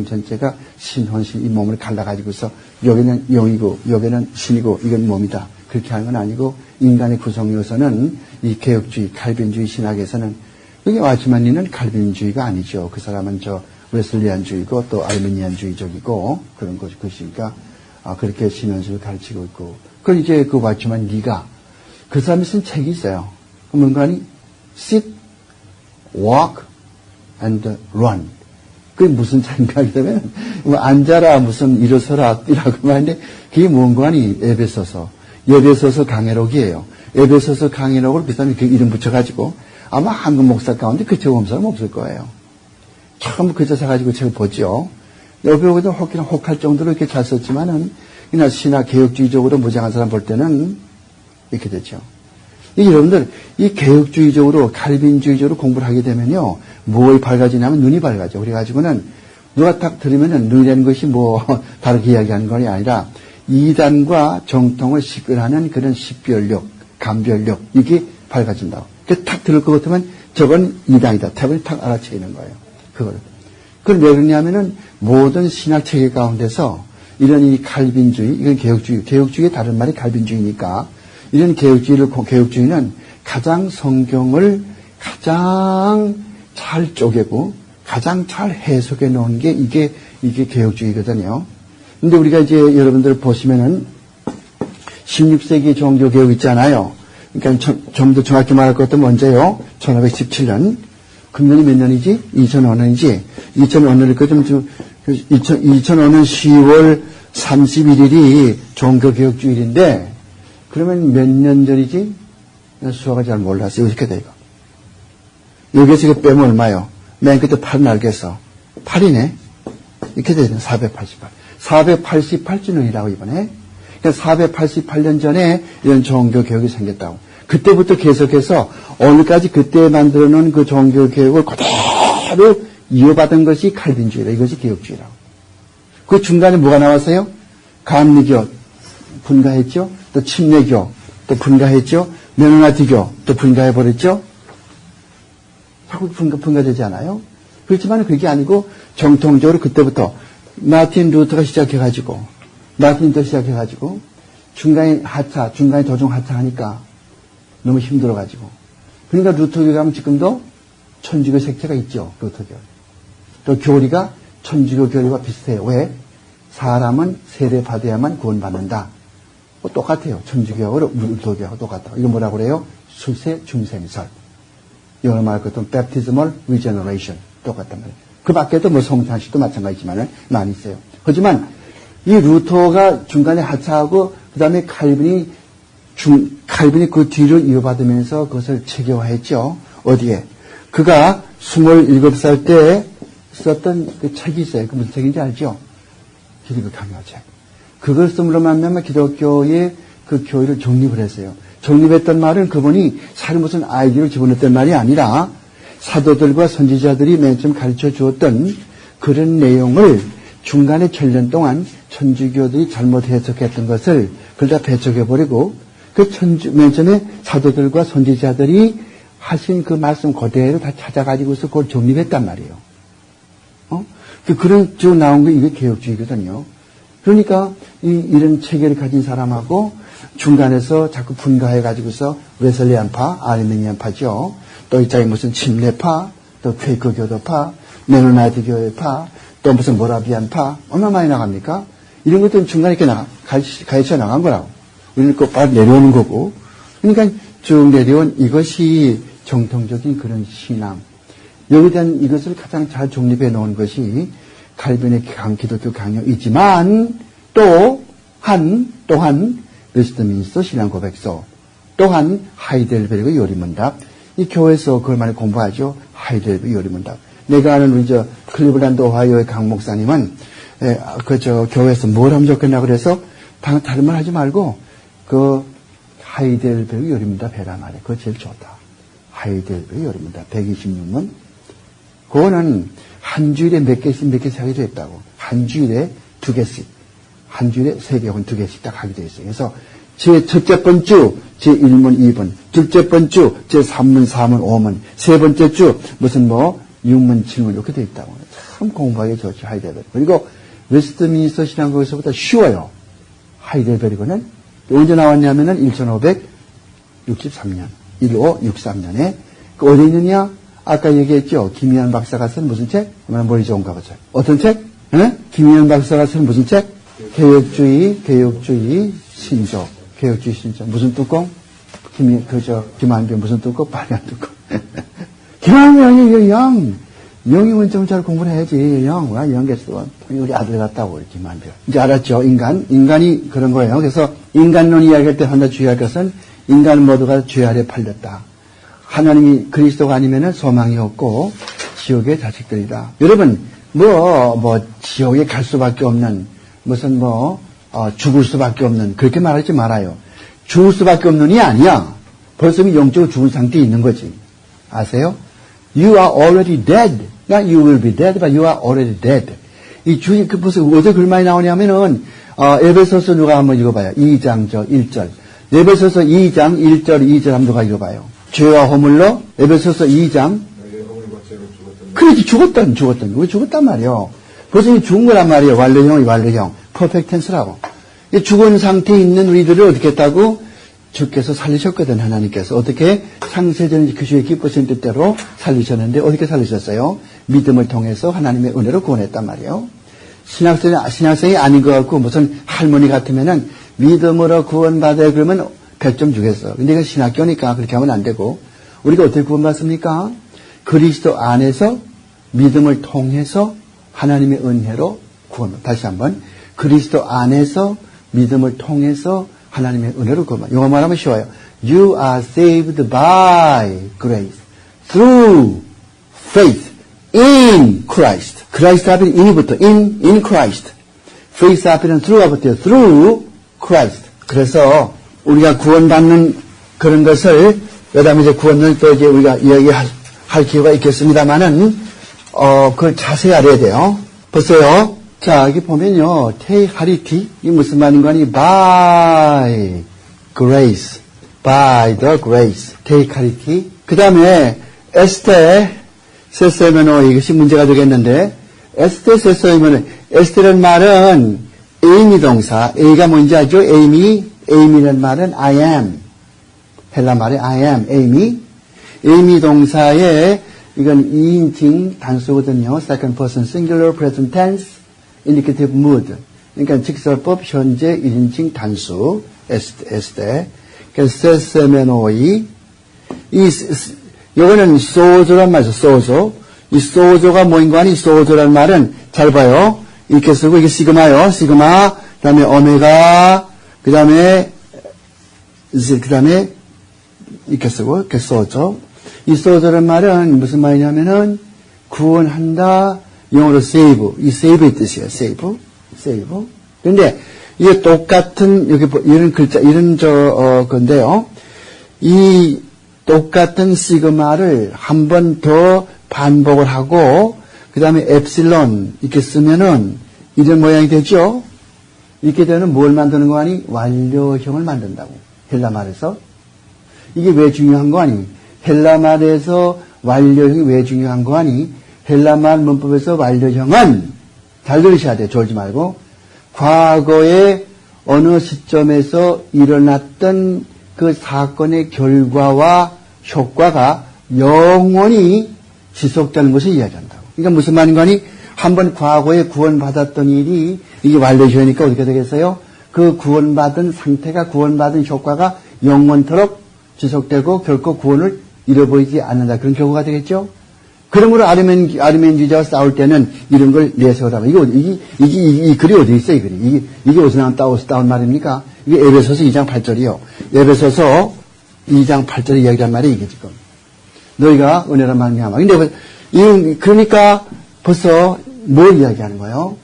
전체가 신혼신, 이 몸을 갈라가지고서, 여기는 영이고, 여기는 신이고, 이건 몸이다. 그렇게 하는 건 아니고, 인간의 구성 요소는 이 개혁주의, 칼빈주의 신학에서는, 여기 와치만리는 칼빈주의가 아니죠. 그 사람은 웨슬리안주의고, 또 아르미니안주의적이고, 그런 것이니까, 그렇게 신혼신을 가르치고 있고, 그걸 이제 그 와치만리가, 그 사람이 쓴 책이 있어요. 뭔가니? Sit, Walk, and Run. 그게 무슨 책인가 하면, 앉아라, 무슨 일어서라, 뛰라고 하는데, 그게 뭔가니? 에베소서 강해록이에요. 에베소서 강해록을 그 사람이 그 이름 붙여가지고, 아마 한국 목사 가운데 그 책 온 사람 없을 거예요. 처음 그저 사가지고 책을 보죠. 여기보다 혹할 정도로 이렇게 잘 썼지만은, 이나 신학 개혁주의적으로 무장한 사람 볼 때는 이렇게 되죠. 여러분들, 이 개혁주의적으로, 칼빈주의적으로 공부를 하게 되면요, 뭐에 밝아지냐면 눈이 밝아져. 그래가지고는, 누가 딱 들으면은 눈이라는 것이 다르게 이야기하는 건 아니라, 이단과 정통을 식별하는 그런 식별력, 감별력, 이게 밝아진다고. 탁 들을 것 같으면 저건 이단이다. 탑을 탁 알아채는 거예요. 그걸 왜 그러냐면은 모든 신학 체계 가운데서 이런 이 칼빈주의, 이건 개혁주의의 다른 말이 칼빈주의니까 이런 개혁주의는 가장 성경을 가장 잘 쪼개고 가장 잘 해석해 놓은 게 이게 개혁주의거든요. 근데 우리가 이제 여러분들 보시면은 16세기 종교개혁 있잖아요. 그러니까 좀 더 정확히 말할 것도 먼저요. 1517년. 금년이 몇 년이지? 2005년이지? 2005년일 거 2005년 10월 31일이 종교개혁주일인데, 그러면 몇 년 전이지? 수학을 잘 몰랐어요. 이렇게 돼, 이거. 여기에서 이거 빼면 얼마요? 맨 끝에 8은 알겠어. 8이네? 이렇게 되잖아. 488. 488주년이라고, 이번에. 그러니까 488년 전에 이런 종교개혁이 생겼다고. 그때부터 계속해서 오늘까지 그때 만들어 놓은 그 종교개혁을 그대로 이어받은 것이 칼빈주의다. 이것이 개혁주의라고. 그 중간에 뭐가 나왔어요? 감리교 분가했죠. 또 침례교 또 분가했죠. 메노나티교 또 분가해버렸죠. 자꾸 분가되지 않아요? 그렇지만 그게 아니고 정통적으로 그때부터 마틴 루터가 시작해가지고 마틴부터 시작해가지고 중간에 하차, 중간에 도중 하차하니까 너무 힘들어가지고. 그러니까 루터교 가면 지금도 천주교 색채가 있죠. 루터교. 또 교리가 천주교 교리와 비슷해요. 왜? 사람은 세례받아야만 구원받는다. 뭐 똑같아요. 천주교하고 루터교하고 똑같다. 이거 뭐라고 그래요? 출세 중생설. 영어로 말할 것은 baptismal regeneration. 똑같단 말이에요. 그 밖에도 뭐 성찬식도 마찬가지지만 많이 있어요. 하지만 이 루터가 중간에 하차하고 그 다음에 칼빈이 그 뒤를 이어받으면서 그것을 체계화했죠. 어디에? 그가 27살 때 썼던 그 책이 있어요. 그 무슨 책인지 알죠? 기독교 강요책. 그걸 쓰므로 말미암아 기독교의 그 교회를 정립을 했어요. 정립했던 말은 그분이 사실 무슨 아이디어를 집어넣었던 말이 아니라 사도들과 선지자들이 맨 처음 가르쳐 주었던 그런 내용을 중간에 7년 동안 천주교들이 잘못 해석했던 것을 그걸 다 배척해버리고 맨 처음에 사도들과 선지자들이 하신 그 말씀 그대로 다 찾아가지고서 그걸 정립했단 말이에요. 그런 쭉 나온 게 이게 개혁주의거든요. 그러니까 이런 체계를 가진 사람하고 중간에서 자꾸 분가해가지고서 웨슬리안파, 아르메니안파죠. 또 이쪽에 무슨 침례파, 또 퀘이커 교도파, 메노나이트 교회파, 또 무슨 모라비안파, 얼마나 많이 나갑니까? 이런 것들은 중간에 이렇게 가르쳐 나간 거라고. 우리는 곧바로 내려오는 거고. 그러니까 쭉 내려온 이것이 정통적인 그런 신앙. 여기에 대한 이것을 가장 잘 정립해 놓은 것이 칼빈의 기독교 강요이지만 또한 웨스트민스터 신앙 고백서, 또한 하이델베르그 요리문답. 이 교회에서 그걸 많이 공부하죠. 하이델베르그 요리문답. 내가 아는 우리 클리블랜드 오하이오의 강 목사님은 교회에서 뭘 하면 좋겠나 그래서 다른 말 하지 말고 그 하이델베르그 요리문답 해라 말이야. 그거 제일 좋다. 하이델베르그 요리문답 126문. 그거는 한 주일에 몇 개씩 하기도 했다고. 한 주일에 2개씩. 한 주일에 3개 혹은 2개씩 딱 하기도 했어요. 그래서 제 첫째 번 주, 제 1문 2번, 둘째 번 주, 제 3문 4문 5문, 세 번째 주, 무슨 6문 7문 이렇게 돼 있다고. 참 공부하기 좋죠, 하이델베르그. 그리고 웨스트민스터 신앙교에서보다 쉬워요. 하이델베르그는 언제 나왔냐면은 1563년, 1563년에 어디 있느냐? 아까 얘기했죠. 김희환 박사가 쓴 무슨 책? 얼마나 머리 좋은가 보죠. 어떤 책? 김희환 박사가 쓴 무슨 책? 개혁주의 신조. 개혁주의 신조. 무슨 뚜껑? 김한배 무슨 뚜껑? 빨간 뚜껑. 김한배 영이 원점 잘 공부를 해야지. 영겠어. 우리 아들 같다고, 우리 김한배. 이제 알았죠. 인간이 그런 거예요. 그래서 인간론 이야기할 때 하나 주의할 것은 인간 모두가 죄 아래 팔렸다. 하나님이 그리스도가 아니면은 소망이 없고 지옥의 자식들이다. 여러분, 지옥에 갈 수밖에 없는 무슨 죽을 수밖에 없는 그렇게 말하지 말아요. 죽을 수밖에 없는이 아니야. 벌써 영적으로 죽은 상태에 있는 거지. 아세요? You are already dead. Not you will be dead, but you are already dead. 무슨 어디서 글 많이 나오냐면은 에베소서 누가 한번 읽어봐요. 2장 1절. 에베소서 2장 1절 2절 한번 누가 읽어봐요. 죄와 허물로 에베소서 2장. 그렇지, 죽었던. 왜 죽었단 말이요. 벌써 이 죽은 거란 말이에요. 완료형. 퍼펙트 텐스라고. 죽은 상태에 있는 우리들을 어떻게 했다고? 주께서 살리셨거든, 하나님께서. 어떻게? 창세전 그주의 기쁘신 뜻대로 살리셨는데, 어떻게 살리셨어요? 믿음을 통해서 하나님의 은혜로 구원했단 말이에요. 신학생이 아닌 것 같고, 무슨 할머니 같으면은 믿음으로 구원받아야 그러면 100점 주겠어. 근데 이건 신학교니까 그렇게 하면 안 되고, 우리가 어떻게 구원받습니까? 그리스도 안에서 믿음을 통해서 하나님의 은혜로 구원. 다시 한번. 그리스도 안에서 믿음을 통해서 하나님의 은혜로 구원. 영어 말하면 쉬워요. You are saved by grace through faith in Christ. Christ 앞에는 in부터 in Christ. faith 앞에는 through 앞부터 through Christ. 그래서 우리가 구원받는 그런 것을 그다음에 이제 구원을 또 이제 우리가 이야기할 기회가 있겠습니다만은 그걸 자세히 알아야 돼요. 보세요. 자, 여기 보면요. 테이하리티 이 무슨 말인가 하니 by grace. by the grace. 테이하리티. 그다음에 에스테 세세메노 이것이 문제가 되겠는데 에스테 세세메노 에스테라는 말은 에이미 동사, A가 뭔지 알죠? 에이미라는 말은 I am. 헬라 말의 I am, 에이미 동사에 이건 2인칭 단수거든요. Second person singular present tense indicative mood. 그러니까 직설법 현재 1인칭 단수 S 그래서 세세메노이 요거는 소조란 말이죠. 소조. 이 소조가 뭐인 거 아니? 소조란 말은 잘 봐요. 이렇게 쓰고 이게 시그마요. 시그마 그다음에 오메가 그다음에 이렇게 쓰고 이렇게 소조. 이 소조란 말은 무슨 말이냐면은 구원한다. 영어로 save. 이 save의 뜻이에요. save. 그런데 이게 똑같은 여기 이런 글자 이런 건데요. 이 똑같은 시그마를 한 번 더 반복을 하고 그다음에 엡실론 이렇게 쓰면은 이런 모양이 되죠. 이렇게 되면 뭘 만드는 거 아니? 완료형을 만든다고. 헬라 말에서. 이게 왜 중요한 거 아니? 헬라 말에서 완료형이 왜 중요한 거 아니? 헬라 말 문법에서 완료형은 잘 들으셔야 돼요. 졸지 말고. 과거에 어느 시점에서 일어났던 그 사건의 결과와 효과가 영원히 지속되는 것을 이야기한다고. 그러니까 무슨 말인가 하니 한번 과거에 구원받았던 일이 이게 완료형이니까 어떻게 되겠어요? 그 구원받은 상태가 구원받은 효과가 영원토록 지속되고 결코 구원을 잃어버리지 않는다. 그런 결과가 되겠죠? 그러므로 아르멘주의자와 싸울 때는 이런 걸 내세우라고. 이 글이 어디 있어요, 이 글이? 이게 어디서 따온 말입니까? 이게 에베소서 2장 8절이요. 에베소서 2장 8절의 이야기란 말이 이게 지금. 너희가 은혜로 말미암아. 근데, 그러니까 벌써 뭘 이야기하는 거예요?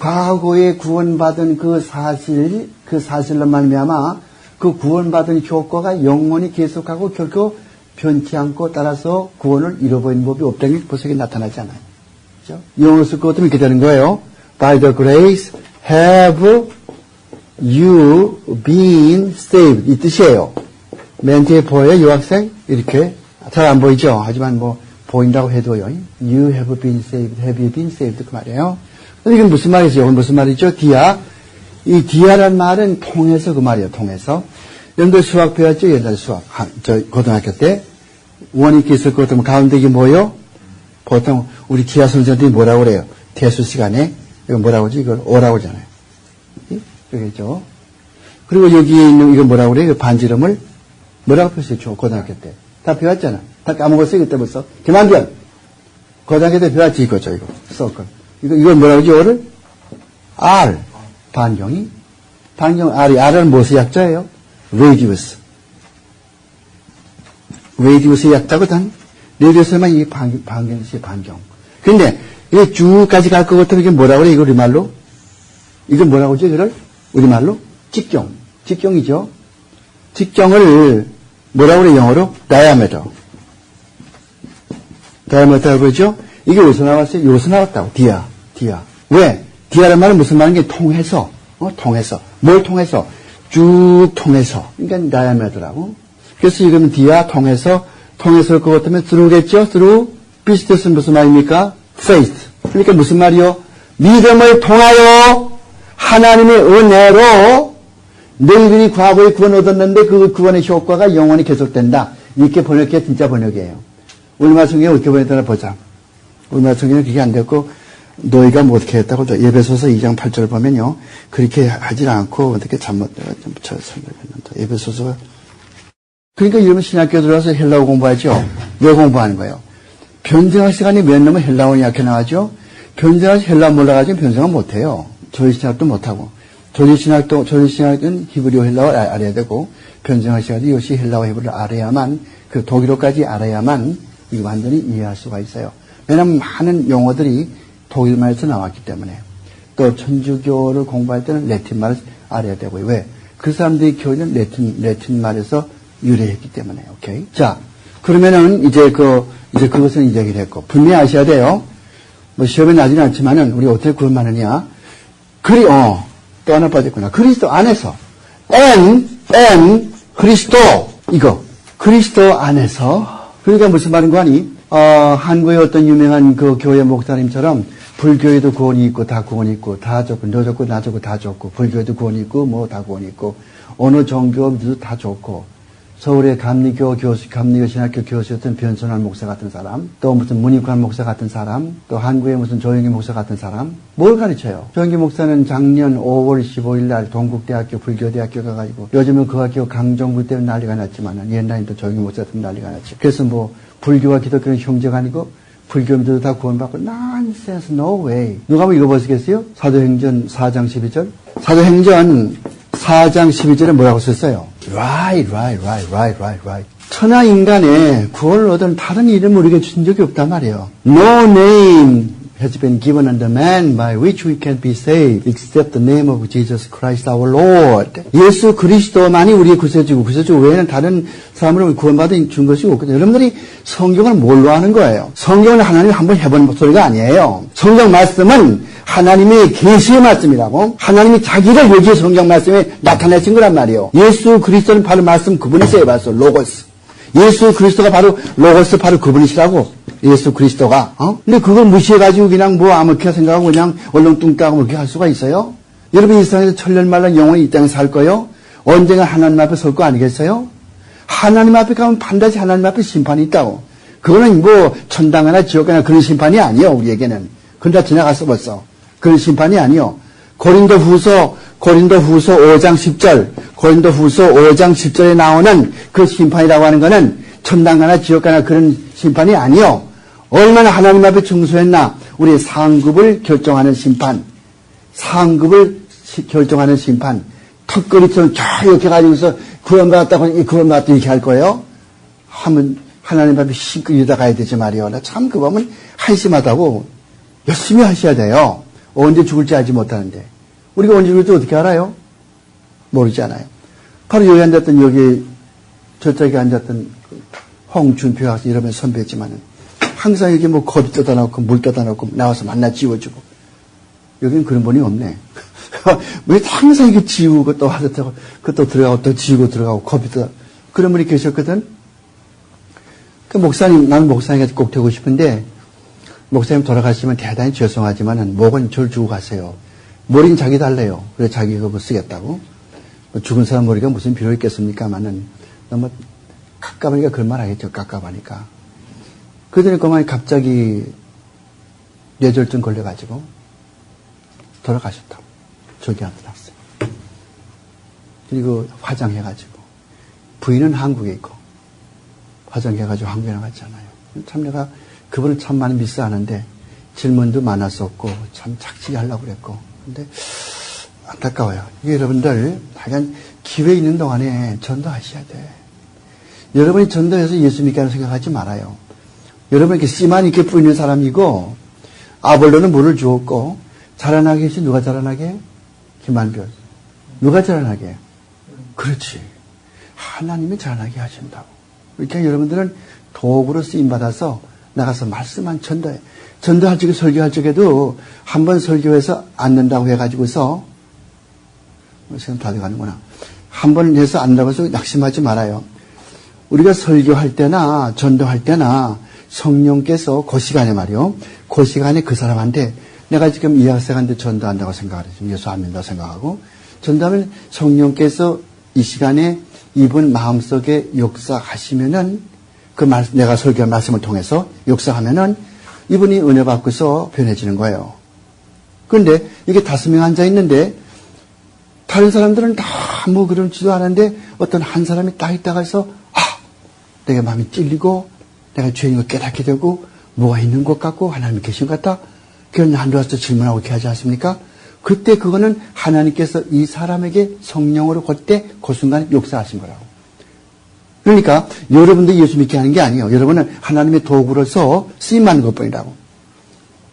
과거에 구원받은 그 사실로 말미암아 그 구원받은 효과가 영원히 계속하고 결코 변치 않고 따라서 구원을 잃어버린 법이 없다는 게 벌써 나타나지 않아요. 그렇죠? 영어로 쓸 것 같으면 이렇게 되는 거예요. By the grace have you been saved. 이 뜻이에요. 맨 뒤에 보여요, 유학생? 이렇게. 잘 안 보이죠? 하지만 뭐, 보인다고 해도요. You have been saved. Have you been saved? 그 말이에요. 근데 이건 무슨 말이죠? 이건 무슨 말이죠? 디아. 이 디아란 말은 통해서 그 말이에요. 통해서. 여러분들 수학 배웠죠? 옛날 수학. 고등학교 때. 원이 이렇게 있을 것 같으면 가운데 이게 뭐예요? 보통 우리 기하 선생님들이 뭐라고 그래요? 대수 시간에. 이거 뭐라고 하지? 이걸 오라고 하잖아요. 그러겠죠? 그리고 여기에 있는 이거 뭐라고 그래요? 반지름을 뭐라고 표시했죠? 고등학교 때. 다 배웠잖아. 다 까먹었어요. 그때 벌써. 김한변. 고등학교 때 배웠지 이거죠. 이거. 서클. 이걸 뭐라고 하지? 이거를? R. 반경이. R은 무엇의 약자예요? radius. radius의 약자거든. radius만 이 반경시 반경. 근데 이게 쭉까지 갈 것 같으면 이게 뭐라고 그래? 이거 우리말로? 이건 뭐라고 하죠? 이거를? 우리말로? 직경. 직경이죠. 직경을 뭐라고 그래? 영어로? diameter. diameter라고 그러죠? 이게 어디서 나왔어요? 여기서 나왔다고. 디아. 왜? 디아란 말은 무슨 말인 게 통해서. 통해서. 뭘 통해서? 쭉 통해서. 그러니까 diameter라고. 그래서 이러면 디아 통해서 올 것 같으면 through겠죠? through. 비슷해서 무슨 말입니까? faith. 그러니까 무슨 말이요? 믿음을 통하여 하나님의 은혜로 너희들이 과거에 구원 얻었는데 그 구원의 효과가 영원히 계속된다. 이렇게 번역해 진짜 번역이에요. 우리말 성경에 어떻게 번역되나 보자. 우리말 성경에는 그게 안 됐고 너희가 뭐 어떻게 했다고 에베소서 2장 8절을 보면요. 그렇게 하질 않고 어떻게 잘못되가 좀 설명했는데 에베소서가 그러니까 이러면 신학교 들어와서 헬라어 공부하죠. 왜 공부하는 거예요? 변증할 시간이 몇 년면 헬라어는 약해 나가죠. 변증할 헬라어 몰라가지고 변증을 못해요. 조리신학도 못하고 조리신학은 히브리어 헬라어 알아야 되고 변증할 시간이 이것이 헬라어 히브리어 알아야만 그 독일어까지 알아야만 이거 완전히 이해할 수가 있어요. 왜냐하면 많은 용어들이 독일말에서 나왔기 때문에 또 천주교를 공부할 때는 라틴말을 알아야 되고요. 왜? 그 사람들이 교회는 라틴말에서 유래했기 때문에. 오케이. 자, 그러면은 이제 그것은 이제 얘기를 했고 분명히 아셔야 돼요. 뭐 시험에 나지는 않지만은 우리 어떻게 구원받느냐? 또 하나 빠졌구나. 그리스도 안에서 그리스도 이거 그리스도 안에서 그러니까 무슨 말인 거 아니? 한국의 어떤 유명한 그 교회 목사님처럼 불교에도 구원이 있고 다 구원이 있고 다 좋고 너 좋고 나 좋고 다 좋고 불교에도 구원이 있고 뭐 다 구원이 있고 어느 종교도 다 좋고 서울의 감리교 신학교 교수였던 변선환 목사 같은 사람, 또 무슨 문익환 목사 같은 사람, 또 한국의 무슨 조영기 목사 같은 사람, 뭘 가르쳐요? 조영기 목사는 작년 5월 15일 날 동국대학교 불교대학교 가가지고 요즘은 그 학교 강정부 때문에 난리가 났지만은 옛날에 또 조영기 목사 때문에 난리가 났지. 그래서 뭐 불교와 기독교는 형제가 아니고 불교인들도 다 구원받고 nonsense, no way. 누가 한번 읽어보시겠어요? 사도행전 4장 12절. 사도행전 4장 12절에 뭐라고 썼어요? Right. 천하 인간의 구원을 얻은 다른 이름을 우리에게 주신 적이 없단 말이에요. No name has been given unto man by which we can be saved except the name of Jesus Christ our Lord. 예수 그리스도만이 우리의 구세주고 구세주 외에는 다른 사람으로 구원받은 준 것이 없거든요. 여러분들이 성경을 뭘로 하는 거예요? 성경을 하나님이 한번 해본 소리가 아니에요. 성경 말씀은 하나님의 계시의 말씀이라고 하나님이 자기를 여기에 성경 말씀에 나타내신 거란 말이에요. 예수 그리스도는 바로 말씀 그분이세요. 말씀 로고스. 예수 그리스도가 바로 로고스 바로 그분이시라고. 예수 그리스도가. 근데 그걸 무시해가지고 그냥 뭐 아무렇게 생각하고 그냥 얼렁뚱땅하고 그렇게 할 수가 있어요? 여러분 이 세상에서 천년만년 영원히 이 땅에 살 거요? 언젠가 하나님 앞에 설 거 아니겠어요? 하나님 앞에 가면 반드시 하나님 앞에 심판이 있다고. 그거는 뭐 천당이나 지옥이나 그런 심판이 아니에요. 우리에게는. 그건 다 지나갔어 벌써. 그런 심판이 아니요. 고린도후서 5장 10절, 고린도후서 5장 10절에 나오는 그 심판이라고 하는 것은 천당가나 지옥가나 그런 심판이 아니요. 얼마나 하나님 앞에 충성했나. 우리의 상급을 결정하는 심판, 상급을 결정하는 심판. 턱걸이처럼 이렇게 가지고서 구원받았다고 구원받았다 이렇게 할 거예요. 하면 하나님 앞에 힘껏 이러다 가야 되지 말이요. 나 참 그 보면 한심하다고. 열심히 하셔야 돼요. 언제 죽을지 알지 못하는데. 우리가 언제 죽을지 어떻게 알아요? 모르잖아요. 바로 여기 앉았던 여기 저쪽에 앉았던 홍준표 학생 이러면 선배지만은 항상 여기 뭐 겁이 떠다 놓고 물 떠다 놓고 나와서 만나 지워주고. 여기는 그런 분이 없네. 왜 항상 이렇게 지우고 또 하듯하고 또 들어가고 또 지우고 들어가고 겁이 떠. 그런 분이 계셨거든. 그 목사님, 나는 목사님이 꼭 되고 싶은데 목사님 돌아가시면 대단히 죄송하지만은 목은 절 주고 가세요. 머리는 자기 달래요. 그래서 자기가 뭐 쓰겠다고. 죽은 사람 머리가 무슨 필요 있겠습니까만은 너무 깝깝하니까 그런 말 하겠죠. 깝깝하니까. 그전에 그만 갑자기 뇌졸중 걸려가지고 돌아가셨다고. 저기 한번 났어요. 그리고 화장해가지고 부인은 한국에 있고 화장해가지고 한국에 나갔잖아요. 참 내가 그분을 참 많이 미스하는데 질문도 많았었고 참 착실히 하려고 그랬고 근데 안타까워요. 이게 여러분들 하여간 기회 있는 동안에 전도하셔야 돼. 여러분이 전도해서 예수 믿게 하는 생각하지 말아요. 여러분 이렇게 씨만 이렇게 뿌리는 사람이고 아볼로는 물을 주었고 자라나게 해서 누가 자라나게? 김한별. 누가 자라나게? 그렇지. 하나님이 자라나게 하신다고. 그러니까 여러분들은 도구로 쓰임받아서 나가서 말씀만 전도해. 전도할 적에 설교할 적에도 한번 설교해서 안 된다고 해가지고서 시간 다 돼가는구나. 한번 해서 안 된다고 해서 낙심하지 말아요. 우리가 설교할 때나 전도할 때나 성령께서 그 시간에 말이요. 그 시간에 그 사람한테 내가 지금 이 학생한테 전도한다고 생각하죠. 예수 안 믿는다고 생각하고 전도하면 성령께서 이 시간에 이분 마음속에 역사하시면은 그 말씀, 내가 설교한 말씀을 통해서 역사하면은 이분이 은혜 받고서 변해지는 거예요. 그런데 이게 5명 앉아 있는데 다른 사람들은 다 뭐 그런지도 않은데 어떤 한 사람이 딱 있다가 해서 내가 마음이 찔리고 내가 죄인인 걸 깨닫게 되고 뭐가 있는 것 같고 하나님이 계신 것 같다. 그런 한도와서 질문하고 이렇게 하지 않습니까? 그때 그거는 하나님께서 이 사람에게 성령으로 그때 그 순간에 역사하신 거라고. 그러니까 여러분도 예수 믿게 하는 게 아니에요. 여러분은 하나님의 도구로서 쓰임받는 것뿐이라고.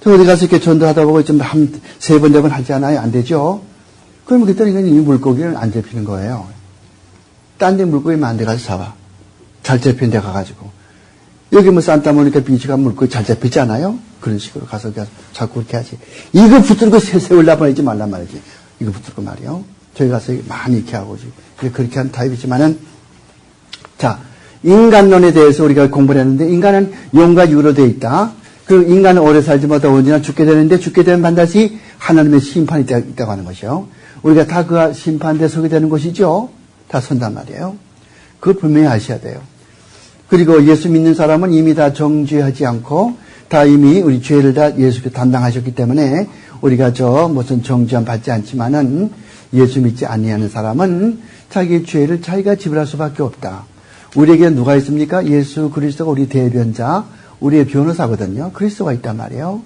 저 어디 가서 이렇게 전도하다 보고 좀 한 3번, 4번 하지 않아요? 안 되죠? 그러면 그때는 이 물고기는 안 잡히는 거예요. 딴 데 물고기 만 데 가서 잡아. 잘 잡힌 데 가가지고. 여기 뭐 산타모니카 비치가 물고기 잘 잡히지 않아요? 그런 식으로 가서 자꾸 그렇게 하지. 이거 붙들고 세우려고 하지 말란 말이지. 이거 붙들고 말이요. 저희 가서 많이 이렇게 하고 오지. 그렇게 하는 타입이지만은 자, 인간론에 대해서 우리가 공부를 했는데 인간은 영과 육으로 되어 있다. 그 인간은 오래 살지 못하고 언제나 죽게 되는데 죽게 되면 반드시 하나님의 심판이 있다고 하는 것이요. 우리가 다 그 심판대에 서게 되는 것이죠. 다 선단 말이에요. 그걸 분명히 아셔야 돼요. 그리고 예수 믿는 사람은 이미 다 정죄하지 않고 다 이미 우리 죄를 다 예수께서 담당하셨기 때문에 우리가 무슨 정죄함 받지 않지만은 예수 믿지 아니하는 사람은 자기의 죄를 자기가 지불할 수밖에 없다. 우리에게 누가 있습니까? 예수 그리스도가 우리 대변자, 우리의 변호사거든요. 그리스도가 있단 말이에요.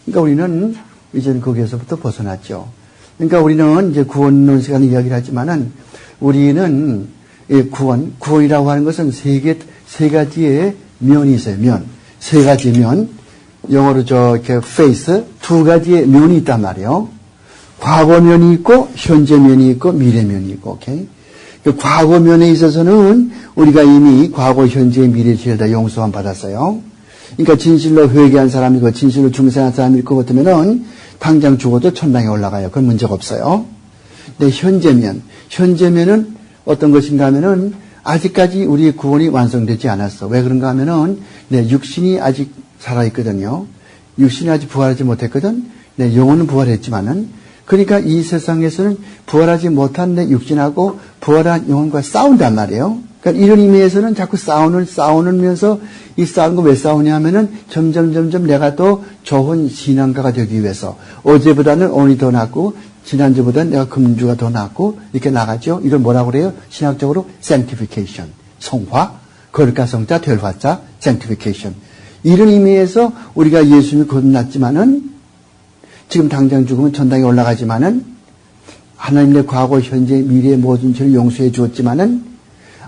그러니까 우리는 이제는 거기에서부터 벗어났죠. 그러니까 우리는 이제 구원론 시간에 이야기를 하지만은 우리는 구원이라고 하는 것은 세 가지의 면이 있어요. 세 가지의 면. 영어로 이렇게 face, 두 가지의 면이 있단 말이에요. 과거 면이 있고, 현재 면이 있고, 미래 면이 있고, 오케이? 그 과거 면에 있어서는 우리가 이미 과거, 현재, 미래 죄를 다 용서함 받았어요. 그러니까 진실로 회개한 사람이고, 진실로 중생한 사람일 것 같으면은 당장 죽어도 천당에 올라가요. 그건 문제가 없어요. 근데 현재면은 어떤 것인가 하면은 아직까지 우리의 구원이 완성되지 않았어. 왜 그런가 하면은 내 육신이 아직 살아있거든요. 육신이 아직 부활하지 못했거든. 내 영혼은 부활했지만은 그러니까 이 세상에서는 부활하지 못한 내 육신하고 부활한 영혼과 싸운단 말이에요. 그러니까 이런 의미에서는 자꾸 싸우면서 이 싸우는 거 왜 싸우냐 하면은 점점 내가 더 좋은 신앙가가 되기 위해서 어제보다는 오늘이 더 낫고 지난주보다는 내가 금주가 더 낫고 이렇게 나가죠. 이걸 뭐라고 그래요? 신학적으로 sanctification, 성화, 거룩한 성자, 될 화자, sanctification. 이런 의미에서 우리가 예수님이 거듭났지만은 지금 당장 죽으면 천당에 올라가지만은 하나님의 과거, 현재, 미래의 모든 죄를 용서해 주었지만은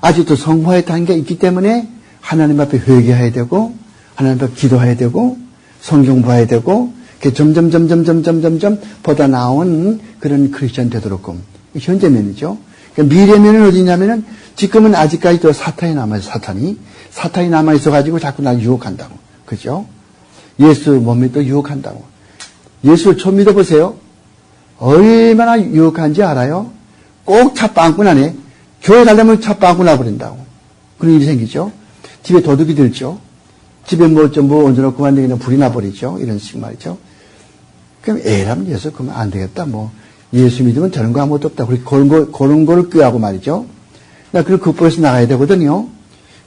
아직도 성화의 단계가 있기 때문에 하나님 앞에 회개해야 되고 하나님 앞에 기도해야 되고 성경 봐야 되고 점점 보다 나은 그런 크리스천 되도록끔 현재면이죠. 그러니까 미래면은 어디냐면은 지금은 아직까지도 사탄이 남아 있어가지고 자꾸 날 유혹한다고. 그죠? 예수 못 믿어 유혹한다고. 예수를 처음 믿어보세요. 얼마나 유혹한지 알아요? 꼭 차 빵꾸 나네. 교회 가려면 차 빵꾸 나버린다고. 그런 일이 생기죠. 집에 도둑이 들죠. 집에 얹어놓고 만데 그냥 불이 나버리죠. 이런 식 말이죠. 그럼 에라면 예수 그러면 안 되겠다. 예수 믿으면 저런 거 아무것도 없다. 그런 거를 꾀하고 말이죠. 그걸 극복해서 나가야 되거든요.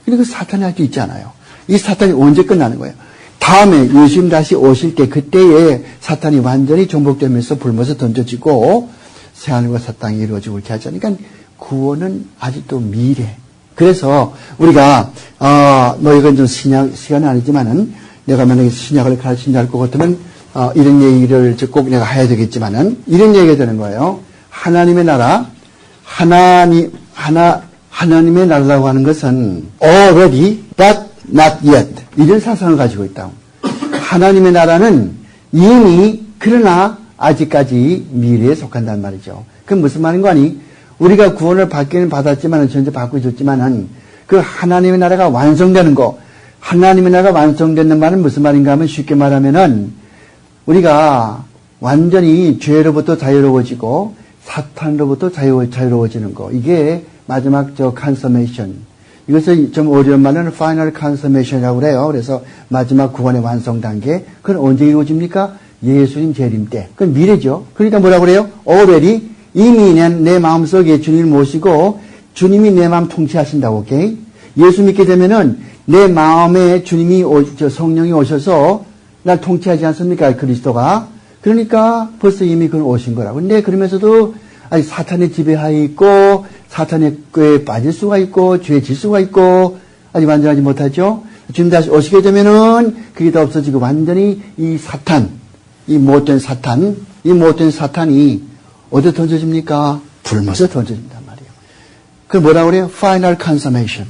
근데 그 사탄이 할 수 있잖아요. 이 사탄이 언제 끝나는 거예요? 다음에 예수님 다시 오실 때 그때에 사탄이 완전히 정복되면서 불못에 던져지고 새하늘과 새 땅이 이루어지고 그렇게 하잖아요. 그러니까 구원은 아직도 미래. 그래서 우리가 이건 좀 시간은 아니지만은 내가 만약에 신약을 가르친다 할 것 같으면 이런 얘기를 꼭 내가 해야 되겠지만은 이런 얘기가 되는 거예요. 하나님의 나라, 하나님의 나라라고 하는 것은 already but not yet 이런 사상을 가지고 있다. 하나님의 나라는 이미 그러나 아직까지 미래에 속한단 말이죠. 그건 무슨 말인 거 아니? 우리가 구원을 받기는 받았지만은 전제 받고 있었지만은 그 하나님의 나라가 완성되는 거, 하나님의 나라가 완성되는 말은 무슨 말인가 하면 쉽게 말하면은 우리가 완전히 죄로부터 자유로워지고 사탄으로부터 자유로워지는 거. 이게 마지막 consummation. 이것을 좀 어려운 말은 final consummation이라고 그래요. 그래서 마지막 구원의 완성 단계. 그건 언제 이루어집니까? 예수님 재림 때. 그건 미래죠. 그러니까 뭐라고 그래요? already 이미 내 마음속에 주님을 모시고 주님이 내 마음 통치하신다고. 오케이? 예수 믿게 되면은 내 마음에 주님이 성령이 오셔서 날 통치하지 않습니까? 그리스도가. 그러니까 벌써 이미 그건 오신 거라고. 근데 그러면서도 아직 사탄의 지배하에 있고 사탄의 꾀에 빠질 수가 있고 죄에 질 수가 있고 아직 완전하지 못하죠. 주님 다시 오시게 되면은 그게 다 없어지고 완전히 이 못된 사탄이 어디에 던져집니까? 불못에 던져진단 말이에요. 그걸 뭐라고 그래요? Final consummation.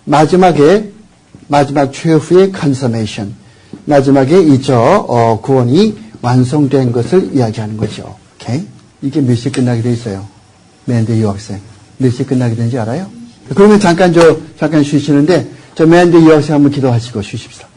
마지막 최후의 consummation. 마지막에 구원이 완성된 것을 이야기하는 거죠. 오케이? 이게 몇 시에 끝나게 돼 있어요? 맨데 유학생. 몇 시에 끝나게 되는지 알아요? 그러면 잠깐 쉬시는데, 맨데 유학생 한번 기도하시고 쉬십시다.